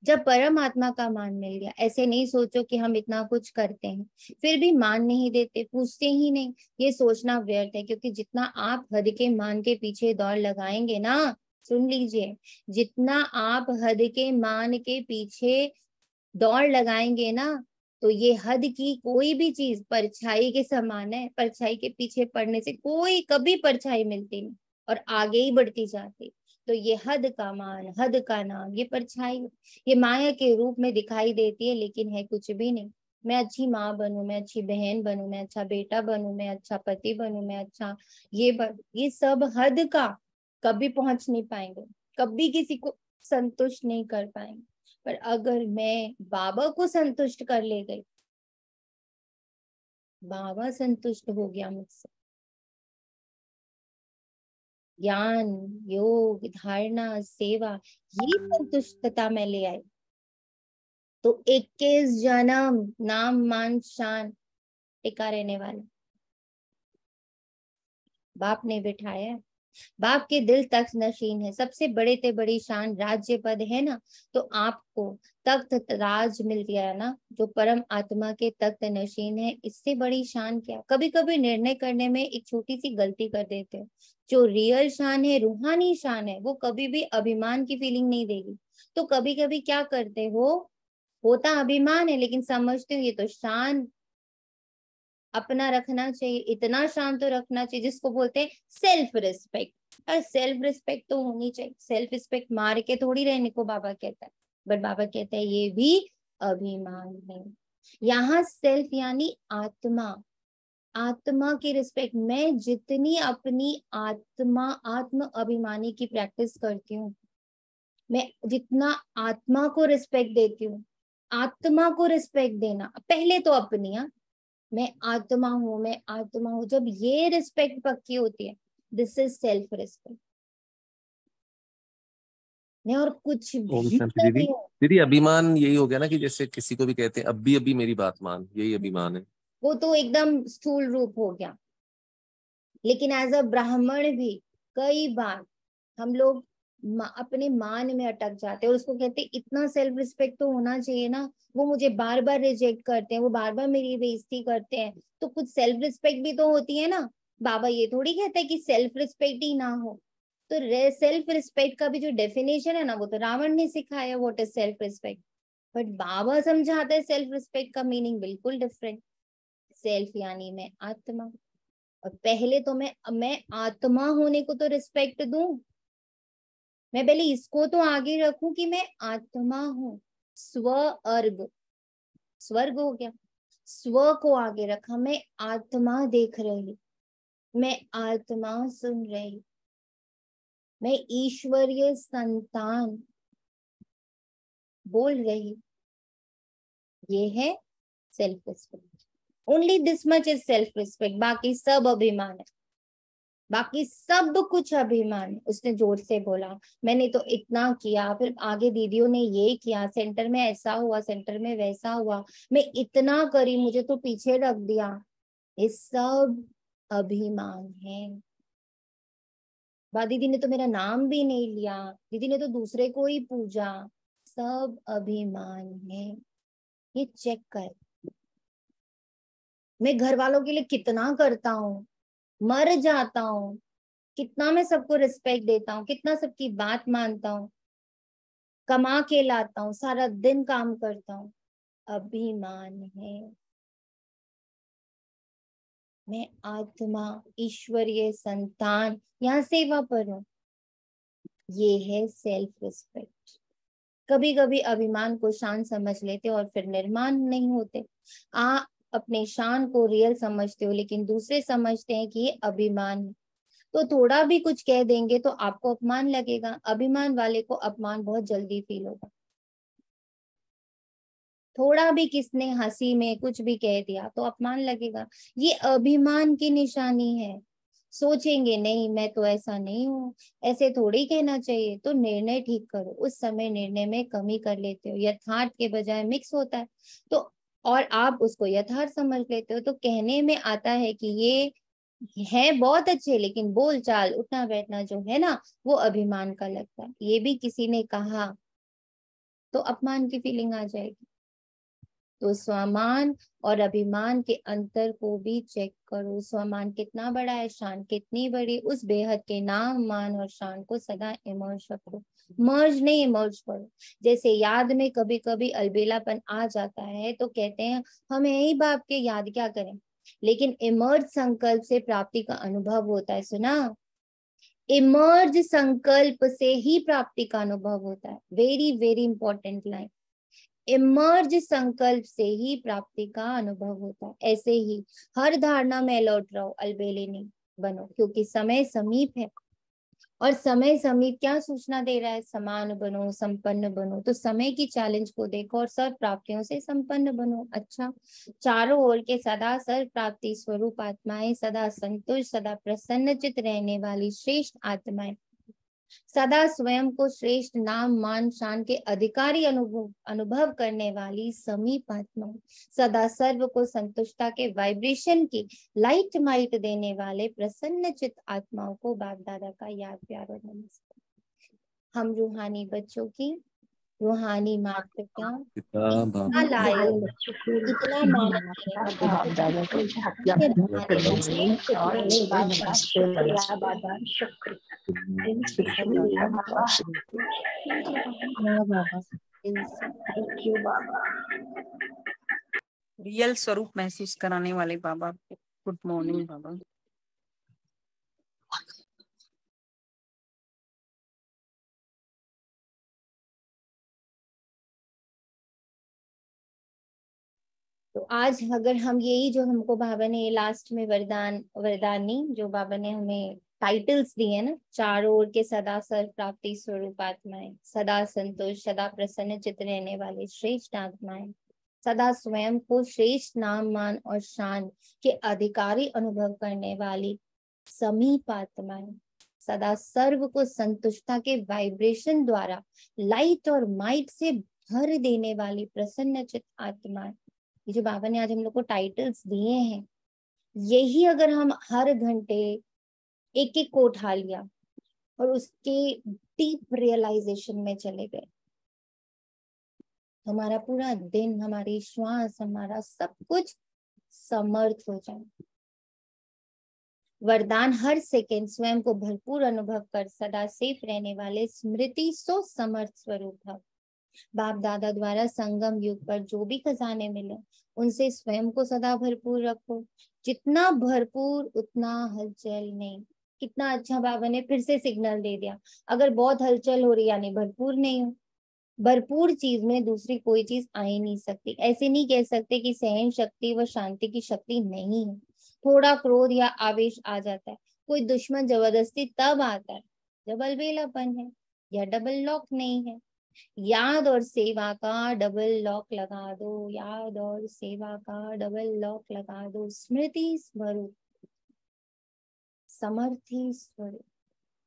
जब परमात्मा का मान मिल गया। ऐसे नहीं सोचो कि हम इतना कुछ करते हैं फिर भी मान नहीं देते, पूछते ही नहीं, ये सोचना व्यर्थ है। क्योंकि जितना आप हद के मान के पीछे दौड़ लगाएंगे ना, सुन लीजिए, जितना आप हद के मान के पीछे दौड़ लगाएंगे ना, तो ये हद की कोई भी चीज परछाई के समान है। परछाई के पीछे पड़ने से कोई कभी परछाई मिलती नहीं और आगे ही बढ़ती जाती। तो ये हद का मान, हद का नाम, ये परछाई, ये माया के रूप में दिखाई देती है लेकिन है कुछ भी नहीं। मैं अच्छी माँ बनूं, मैं अच्छी बहन बनूं, मैं अच्छा बेटा बनूं, मैं अच्छा पति बनूं, मैं अच्छा ये सब हद का, कभी पहुंच नहीं पाएंगे, कभी किसी को संतुष्ट नहीं कर पाएंगे। पर अगर मैं बाबा को संतुष्ट कर ले गई, बाबा संतुष्ट हो गया मुझसे, ज्ञान, योग, धारणा, सेवा, ये संतुष्टता मैं ले आई, तो 21 जन्म नाम मान शान टिका रहने वाला बाप ने बिठाया है। बाप के दिल तख्त नशीन है। सबसे बड़े ते बड़ी शान राज्य पद है ना, तो आपको तख्त राज मिल गया ना, जो परम आत्मा के तख्त नशीन है। इससे बड़ी शान क्या। कभी कभी निर्णय करने में एक छोटी सी गलती कर देते हो। जो रियल शान है, रूहानी शान है, वो कभी भी अभिमान की फीलिंग नहीं देगी। तो कभी कभी क्या करते हो, होता अभिमान है लेकिन समझते हो ये तो शान अपना रखना चाहिए, इतना शान तो रखना चाहिए जिसको बोलते हैं सेल्फ रिस्पेक्ट। और सेल्फ रिस्पेक्ट तो होनी चाहिए। सेल्फ रिस्पेक्ट मार के थोड़ी रहने को बाबा कहता है, बट बाबा कहता है ये भी अभिमान है। यहाँ सेल्फ यानी आत्मा, आत्मा की रिस्पेक्ट। मैं जितनी अपनी आत्मा, आत्म अभिमानी की प्रैक्टिस करती हूँ, मैं जितना आत्मा को रिस्पेक्ट देती हूँ, आत्मा को रिस्पेक्ट देना पहले तो अपनी, मैं आत्मा हूं, मैं आत्मा हूं, जब ये रिस्पेक्ट पक्की होती है, दिस इज सेल्फ रिस्पेक्ट। मैं और कुछ भी दीदी दीदी अभिमान यही हो गया ना कि जैसे किसी को भी कहते हैं अभी मेरी बात मान, यही अभिमान है। वो तो एकदम स्थूल रूप हो गया। लेकिन एज अ ब्राह्मण भी कई बार हम लोग अपने मान में अटक जाते हैं और उसको कहते हैं इतना सेल्फ रिस्पेक्ट तो होना चाहिए ना, वो मुझे बार बार रिजेक्ट करते हैं, वो बार बार मेरी बेइज्जती करते हैं, तो कुछ सेल्फ रिस्पेक्ट भी तो होती है ना। बाबा ये थोड़ी कहते हैं कि सेल्फ रिस्पेक्ट ही ना हो। तो सेल्फ रिस्पेक्ट का भी जो डेफिनेशन है ना, वो तो रावण ने सिखाया, what is self respect. But Baba समझाते हैं सेल्फ रिस्पेक्ट का मीनिंग बिल्कुल डिफरेंट। सेल्फ यानी मैं आत्मा, और पहले तो मैं आत्मा होने को तो रिस्पेक्ट दूं, मैं पहले इसको तो आगे रखूं कि मैं आत्मा हूं। स्व अर्ग, स्वर्ग हो गया, स्व को आगे रखा, मैं आत्मा देख रही, मैं आत्मा सुन रही, मैं ईश्वरीय संतान बोल रही। ये है self respect. Only this much is self respect, बाकी सब अभिमान है, बाकी सब कुछ अभिमान है। उसने जोर से बोला मैंने तो इतना किया, फिर आगे दीदियों ने ये किया, सेंटर में ऐसा हुआ, सेंटर में वैसा हुआ, मैं इतना करी, मुझे तो पीछे रख दिया। ये सब अभिमान है। दीदी ने तो मेरा नाम भी नहीं लिया, दीदी ने तो दूसरे को ही पूजा, सब अभिमान है। ये चेक कर, मैं घर वालों के लिए कितना करता हूँ, मर जाता हूँ, कितना मैं सबको रिस्पेक्ट देता हूँ, कितना सबकी बात मानता हूँ, कमा के लाता हूँ, सारा दिन काम करता हूँ, अभिमान है। मैं आत्मा, ईश्वरीय संतान, यहाँ सेवा पर हूँ, ये है सेल्फ रिस्पेक्ट। कभी कभी अभिमान को शान समझ लेते और फिर निर्माण नहीं होते। अपने शान को रियल समझते हो, लेकिन दूसरे समझते हैं कि ये अभिमान है, तो थोड़ा भी कुछ कह देंगे तो आपको अपमान लगेगा। अभिमान वाले को अपमान बहुत जल्दी फील होगा। थोड़ा भी किसने हंसी में कुछ भी कह दिया तो अपमान लगेगा। ये अभिमान की निशानी है। सोचेंगे नहीं मैं तो ऐसा नहीं हूँ, ऐसे थोड़ी कहना चाहिए, तो निर्णय ठीक करो। उस समय निर्णय में कमी कर लेते हो, यथार्थ के बजाय मिक्स होता है तो, और आप उसको यथार्थ समझ लेते हो, तो कहने में आता है कि ये है बहुत अच्छे, लेकिन बोल चाल उठना बैठना जो है ना वो अभिमान का लगता है। ये भी किसी ने कहा तो अपमान की फीलिंग आ जाएगी। तो स्वमान और अभिमान के अंतर को भी चेक करो। स्वमान कितना बड़ा है, शान कितनी बड़ी। उस बेहद के नाम, मान और शान को सदा इमर्ज रखो, मर्ज नहीं इमर्ज करो। जैसे याद में कभी कभी अलबेलापन आ जाता है तो कहते हैं हम यही बाप के याद क्या करें, लेकिन इमर्ज संकल्प से प्राप्ति का अनुभव होता है। सुना, इमर्ज संकल्प से ही प्राप्ति का अनुभव होता है। Very very important line, emerge संकल्प से ही प्राप्ति का अनुभव होता है। ऐसे ही हर धारणा में लौट रहो, अलबेले नहीं बनो, क्योंकि समय समीप है। और समय समीप क्या सूचना दे रहा है, समान बनो, संपन्न बनो। तो समय की चैलेंज को देखो और सर्व प्राप्तियों से संपन्न बनो। अच्छा, चारों ओर के सदा सर्व प्राप्ति स्वरूप आत्माएं, सदा संतुष्ट, सदा प्रसन्नचित रहने वाली श्रेष्ठ आत्माएं, सदा स्वयं को श्रेष्ठ नाम, मान, शान के अधिकारी अनुभव करने वाली समीप आत्मा, सदा सर्व को संतुष्टता के वाइब्रेशन की लाइट माइट देने वाले प्रसन्न चित्त आत्माओं को बाप दादा का याद प्यार और नमस्ते। हम रूहानी बच्चों की, रूहानी माता पिता इतना लायक, इतना रियल स्वरूप महसूस कराने वाले बाबा, गुड मॉर्निंग बाबा। तो आज अगर हम यही जो हमको बाबा ने लास्ट में वरदानी जो बाबा ने हमें टाइटल्स दिए ना, चारों ओर के सदा सर्व प्राप्ति स्वरूप आत्माएं, सदा संतोष, सदा प्रसन्न चित्त रहने वाले श्रेष्ठ आत्माएं, सदा स्वयं को श्रेष्ठ नाम, मान और शान के अधिकारी अनुभव करने वाली समीप आत्माएं, सदा सर्व को संतुष्टता के वाइब्रेशन द्वारा लाइट और माइट से भर देने वाली प्रसन्न चित्त आत्माएं, ये जो बाबा ने आज हम लोग को टाइटल्स दिए हैं, यही अगर हम हर घंटे एक एक को उठा लिया और उसके डीप रियलाइजेशन में चले गए, हमारा पूरा दिन, हमारी श्वास, हमारा सब कुछ समर्थ हो जाए। वरदान हर सेकेंड स्वयं को भरपूर अनुभव कर सदा सेफ रहने वाले स्मृति सो समर्थ स्वरूप है। बाप दादा द्वारा संगम युग पर जो भी खजाने मिले उनसे स्वयं को सदा भरपूर रखो। जितना भरपूर उतना हलचल नहीं। कितना अच्छा बाबा ने फिर से सिग्नल दे दिया, अगर बहुत हलचल हो रही यानी भरपूर नहीं हो। भरपूर चीज में दूसरी कोई चीज आ ही नहीं सकती। ऐसे नहीं कह सकते कि सहन शक्ति व शांति की शक्ति नहीं है। थोड़ा क्रोध या आवेश आ जाता है, कोई दुश्मन जबरदस्ती तब आता है जब अलबेलापन है या डबल लॉक नहीं है। याद और सेवा का डबल लॉक लगा दो, याद और सेवा का डबल लॉक लगा दो। स्मृति स्वरूप, समर्थी स्वरूप,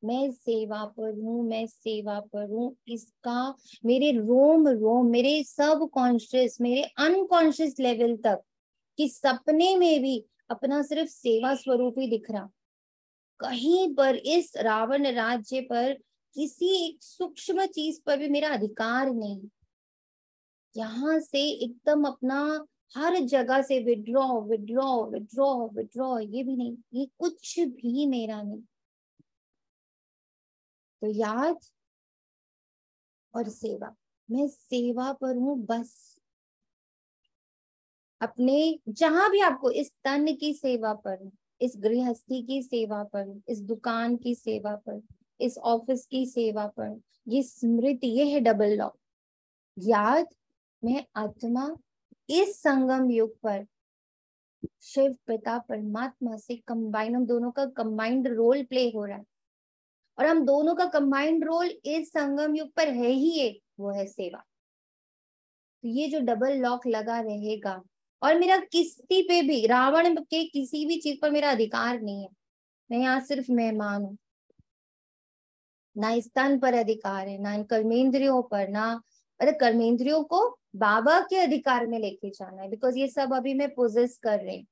मैं सेवा पर हूँ, मैं सेवा पर हूँ, इसका मेरे रोम रोम, मेरे सब कॉन्शियस, मेरे अनकॉन्शियस लेवल तक कि सपने में भी अपना सिर्फ सेवा स्वरूप ही दिख रहा। कहीं पर इस रावण राज्य पर किसी एक सूक्ष्म चीज पर भी मेरा अधिकार नहीं। यहाँ से एकदम अपना हर जगह से विड्रॉ विड्रॉ विड्रॉ विड्रॉ, ये भी नहीं, ये कुछ भी मेरा नहीं। तो याद और सेवा, मैं सेवा पर हूँ बस। अपने जहां भी आपको, इस तन की सेवा पर, इस गृहस्थी की सेवा पर, इस दुकान की सेवा पर, इस ऑफिस की सेवा पर, ये स्मृति, ये है डबल लॉक। याद, मैं आत्मा इस संगम युग पर शिव पिता परमात्मा से कंबाइन, हम दोनों का कंबाइंड रोल प्ले हो रहा है, और हम दोनों का कंबाइंड रोल इस संगम युग पर है ही एक, वो है सेवा। तो ये जो डबल लॉक लगा रहेगा, और मेरा किसी पे भी, रावण के किसी भी चीज पर मेरा अधिकार नहीं है, मैं यहाँ सिर्फ मेहमान हूँ। ना इस तन पर अधिकार है, ना इन कर्मेंद्रियों पर, ना, अरे कर्मेंद्रियों को बाबा के अधिकार में लेके जाना है, बिकॉज ये सब अभी मैं पोजेस कर रही हूँ,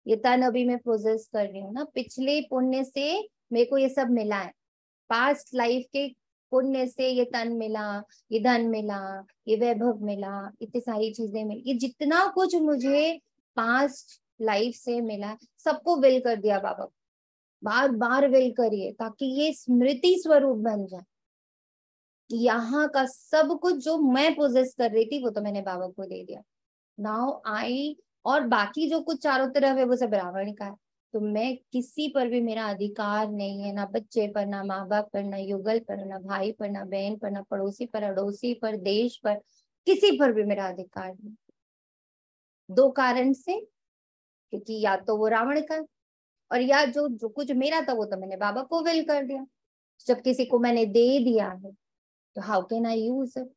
ये तन अभी मैं पोजेस कर रही हूँ ना, पिछले पुण्य से मेरे को ये सब मिला है, पास्ट लाइफ के पुण्य से ये तन मिला, ये धन मिला, ये वैभव मिला, इतनी सारी चीजें मिली, ये जितना कुछ मुझे पास्ट लाइफ से मिला सबको विल कर दिया बाबा, बार बार विल करिए, ताकि ये स्मृति स्वरूप बन जाए। यहाँ का सब कुछ जो मैं पोजेस कर रही थी वो तो मैंने बाबा को दे दिया, नाउ आई, और बाकी जो कुछ चारों तरफ है वो सब रावण का है। तो मैं किसी पर भी मेरा अधिकार नहीं है, ना बच्चे पर, ना माँ बाप पर, ना युगल पर, ना भाई पर, ना बहन पर, ना पड़ोसी पर, अड़ोसी पर, देश पर, किसी पर भी मेरा अधिकार नहीं। दो कारण से, क्योंकि या तो वो रावण का, और या जो जो कुछ मेरा था वो तो मैंने बाबा को विल कर दिया। जब किसी को मैंने दे दिया है तो how can I use it.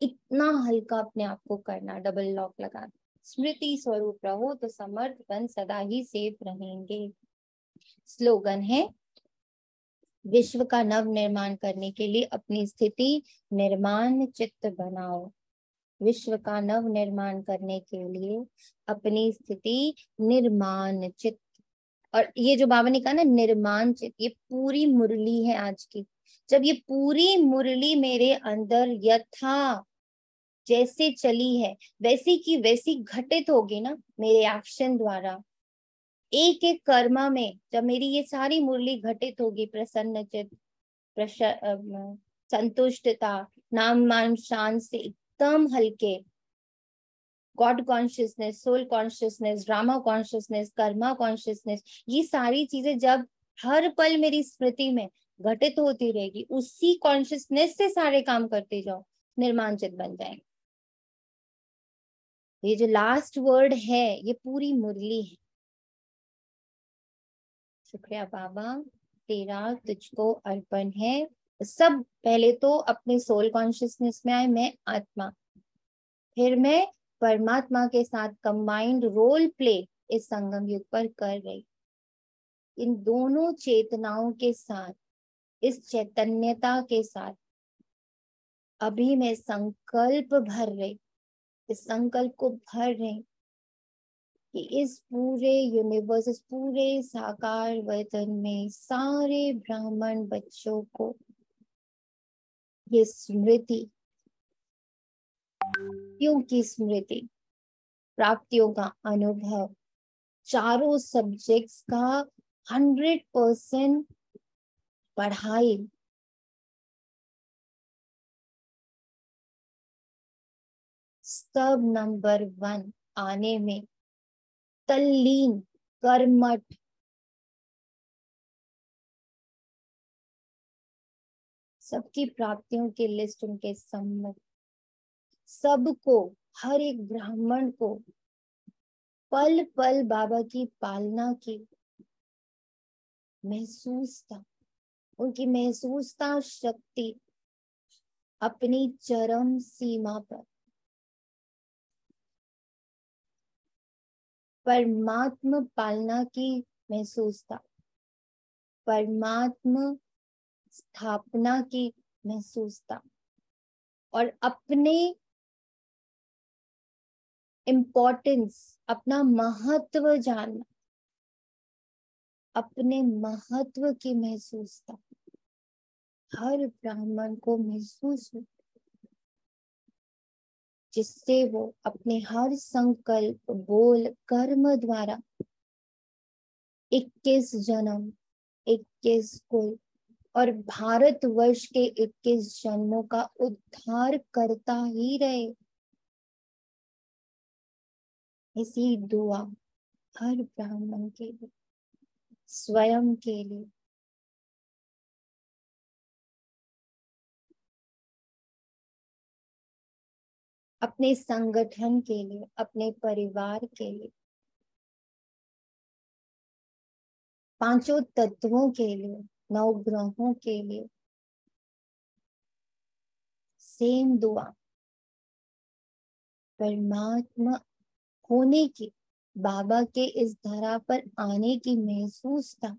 इतना हल्का अपने आप को करना, डबल लॉक लगा, स्मृति स्वरूप रहो तो समर्थ बन सदा ही सेफ रहेंगे। स्लोगन है, विश्व का नव निर्माण करने के लिए अपनी स्थिति निर्माण चित्त बनाओ। विश्व का नव निर्माण करने के लिए अपनी स्थिति निर्माण चित्त, और ये जो बाबा ने कहा ना निर्माण चित्त, ये पूरी मुरली है आज की। जब ये पूरी मुरली मेरे अंदर यथा जैसे चली है वैसी की वैसी घटित होगी ना मेरे एक्शन द्वारा, एक एक कर्मा में, जब मेरी ये सारी मुरली घटित होगी, प्रसन्न चित्त, संतुष्टता, नाम मान शान से एकदम हल्के, God consciousness, soul consciousness, drama consciousness, karma consciousness, ये सारी चीजें जब हर पल मेरी स्मृति में घटित होती रहेगी, उसी कॉन्शियसनेस से सारे काम करते जाओ, निर्माण चित्त बन जाएंगे। ये जो लास्ट वर्ड है ये पूरी मुरली है। शुक्रिया बाबा, तेरा तुझको अर्पण है। सब पहले तो अपने सोल कॉन्शियसनेस में आए, मैं आत्मा, फिर मैं परमात्मा के साथ कंबाइंड रोल प्ले इस संगम युग पर कर रही, इन दोनों चेतनाओं के साथ, इस चैतन्यता के साथ अभी मैं संकल्प भर रही, इस संकल्प को भर रही कि इस पूरे यूनिवर्स, इस पूरे साकार वतन में सारे ब्राह्मण बच्चों को ये स्मृति, क्योंकि स्मृति, प्राप्तियों का अनुभव, चारों सब्जेक्ट्स का 100% पढ़ाई, सब नंबर 1 आने में तल्लीन, कर्मठ, सबकी प्राप्तियों की लिस्ट उनके सम्मुख, सबको, हर एक ब्राह्मण को पल पल बाबा की पालना की महसूसता, उनकी महसूसता शक्ति अपनी चरम सीमा पर, परमात्मा पालना की महसूसता, परमात्मा स्थापना की महसूसता, और अपने इम्पोर्टेंस, अपना महत्व जानना, अपने महत्व की महसूसता हर ब्राह्मण को महसूस हो, जिससे वो अपने हर संकल्प, बोल, कर्म द्वारा 21 जन्म, 21 कुल और भारतवर्ष के 21 जन्मों का उद्धार करता ही रहे। इसी दुआ हर ब्राह्मण के लिए, स्वयं के लिए, अपने संगठन के लिए, अपने परिवार के लिए, पांचों तत्वों के लिए, 9 ग्रहों के लिए सेम दुआ। परमात्मा होने की, बाबा के इस धरा पर आने की महसूस था,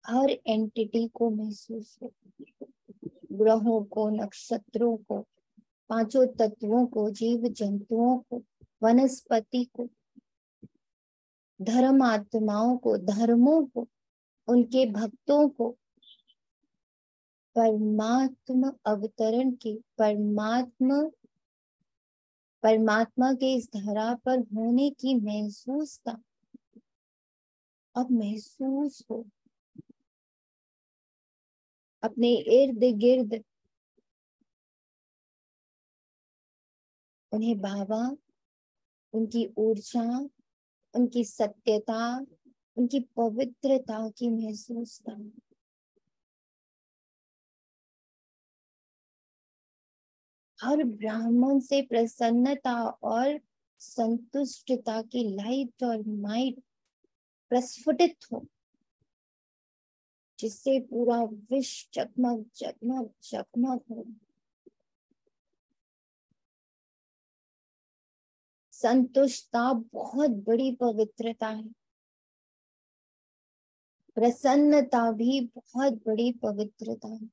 हर एंटिटी को महसूस हो, ग्रहों को, नक्षत्रों को, पांचों तत्वों को, जीव जंतुओं को, वनस्पति को, धर्म आत्माओं को, धर्मों को, उनके भक्तों को परमात्मा अवतरण की, परमात्मा के इस धरा पर होने की महसूस था। अब महसूस हो अपने इर्द गिर्द उन्हें बाबा, उनकी ऊर्जा, उनकी सत्यता, उनकी पवित्रता की महसूस था। हर ब्राह्मण से प्रसन्नता और संतुष्टता की लाइट और माइट प्रस्फुटित हो, जिससे पूरा विश्व जगमग जगमग जगमग हो। संतुष्टता बहुत बड़ी पवित्रता है, प्रसन्नता भी बहुत बड़ी पवित्रता है।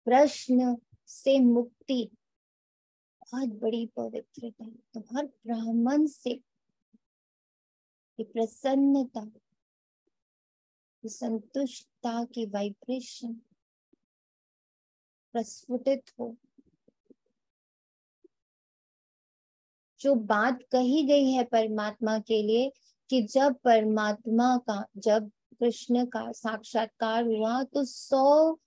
प्रश्न से मुक्ति बहुत बड़ी पवित्रता है। तो हर ब्राह्मण से ये प्रसन्नता, ये संतुष्टता की वाइब्रेशन प्रस्फुटित हो। जो बात कही गई है परमात्मा के लिए कि जब परमात्मा का, जब कृष्ण का साक्षात्कार हुआ तो 100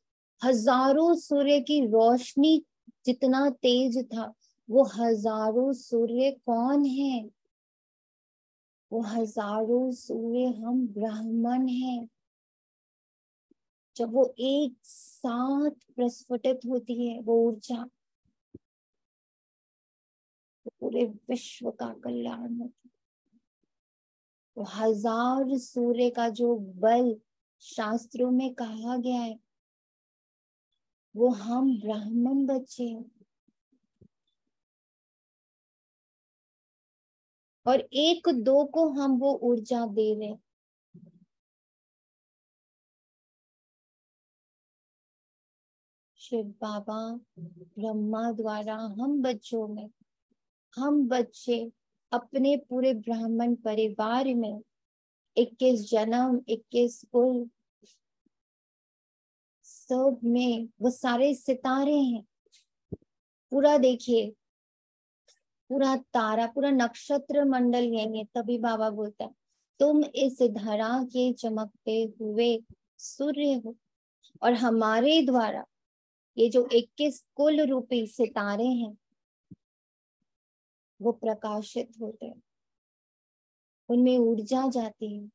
हजारों सूर्य की रोशनी जितना तेज था, वो हजारों सूर्य कौन है? वो हजारों सूर्य हम ब्राह्मण हैं। जब वो एक साथ प्रस्फुटित होती है वो ऊर्जा, तो पूरे विश्व का कल्याण होता है। तो 1000 सूर्य का जो बल शास्त्रों में कहा गया है, वो हम ब्राह्मण बच्चे हैं। और 1-2 को हम वो ऊर्जा दे रहे हैं। शिव बाबा ब्रह्मा द्वारा हम बच्चों में, हम बच्चे अपने पूरे ब्राह्मण परिवार में 21 जन्म, 21 कुल, सब में वो सारे सितारे हैं। पूरा देखिए, पूरा तारा, पूरा नक्षत्र मंडल यही है। तभी बाबा बोलता है तुम इस धरा के चमकते हुए सूर्य हो, और हमारे द्वारा ये जो 21 कुल रूपी सितारे हैं वो प्रकाशित होते हैं, उनमें ऊर्जा जाती है।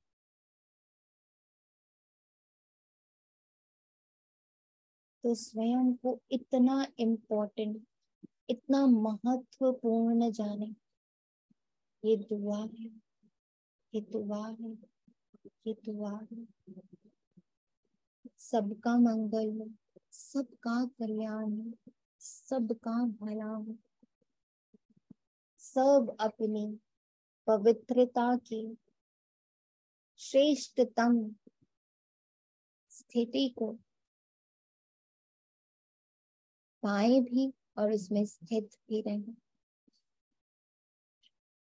तो स्वयं को इतना इम्पोर्टेंट, इतना महत्वपूर्ण जाने। ये दुआ है, ये दुआ है, ये दुआ है। सबका मंगल हो, सबका कल्याण हो, सबका भला हो, सब अपनी पवित्रता की श्रेष्ठतम स्थिति को पाए भी और उसमें स्थित भी रहे।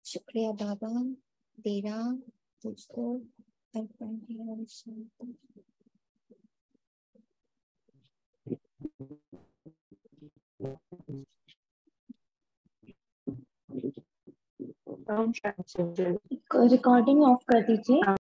शुक्रिया बाबा, तेरा तुझको अर्पण है। शांति। रिकॉर्डिंग ऑफ कर दीजिए।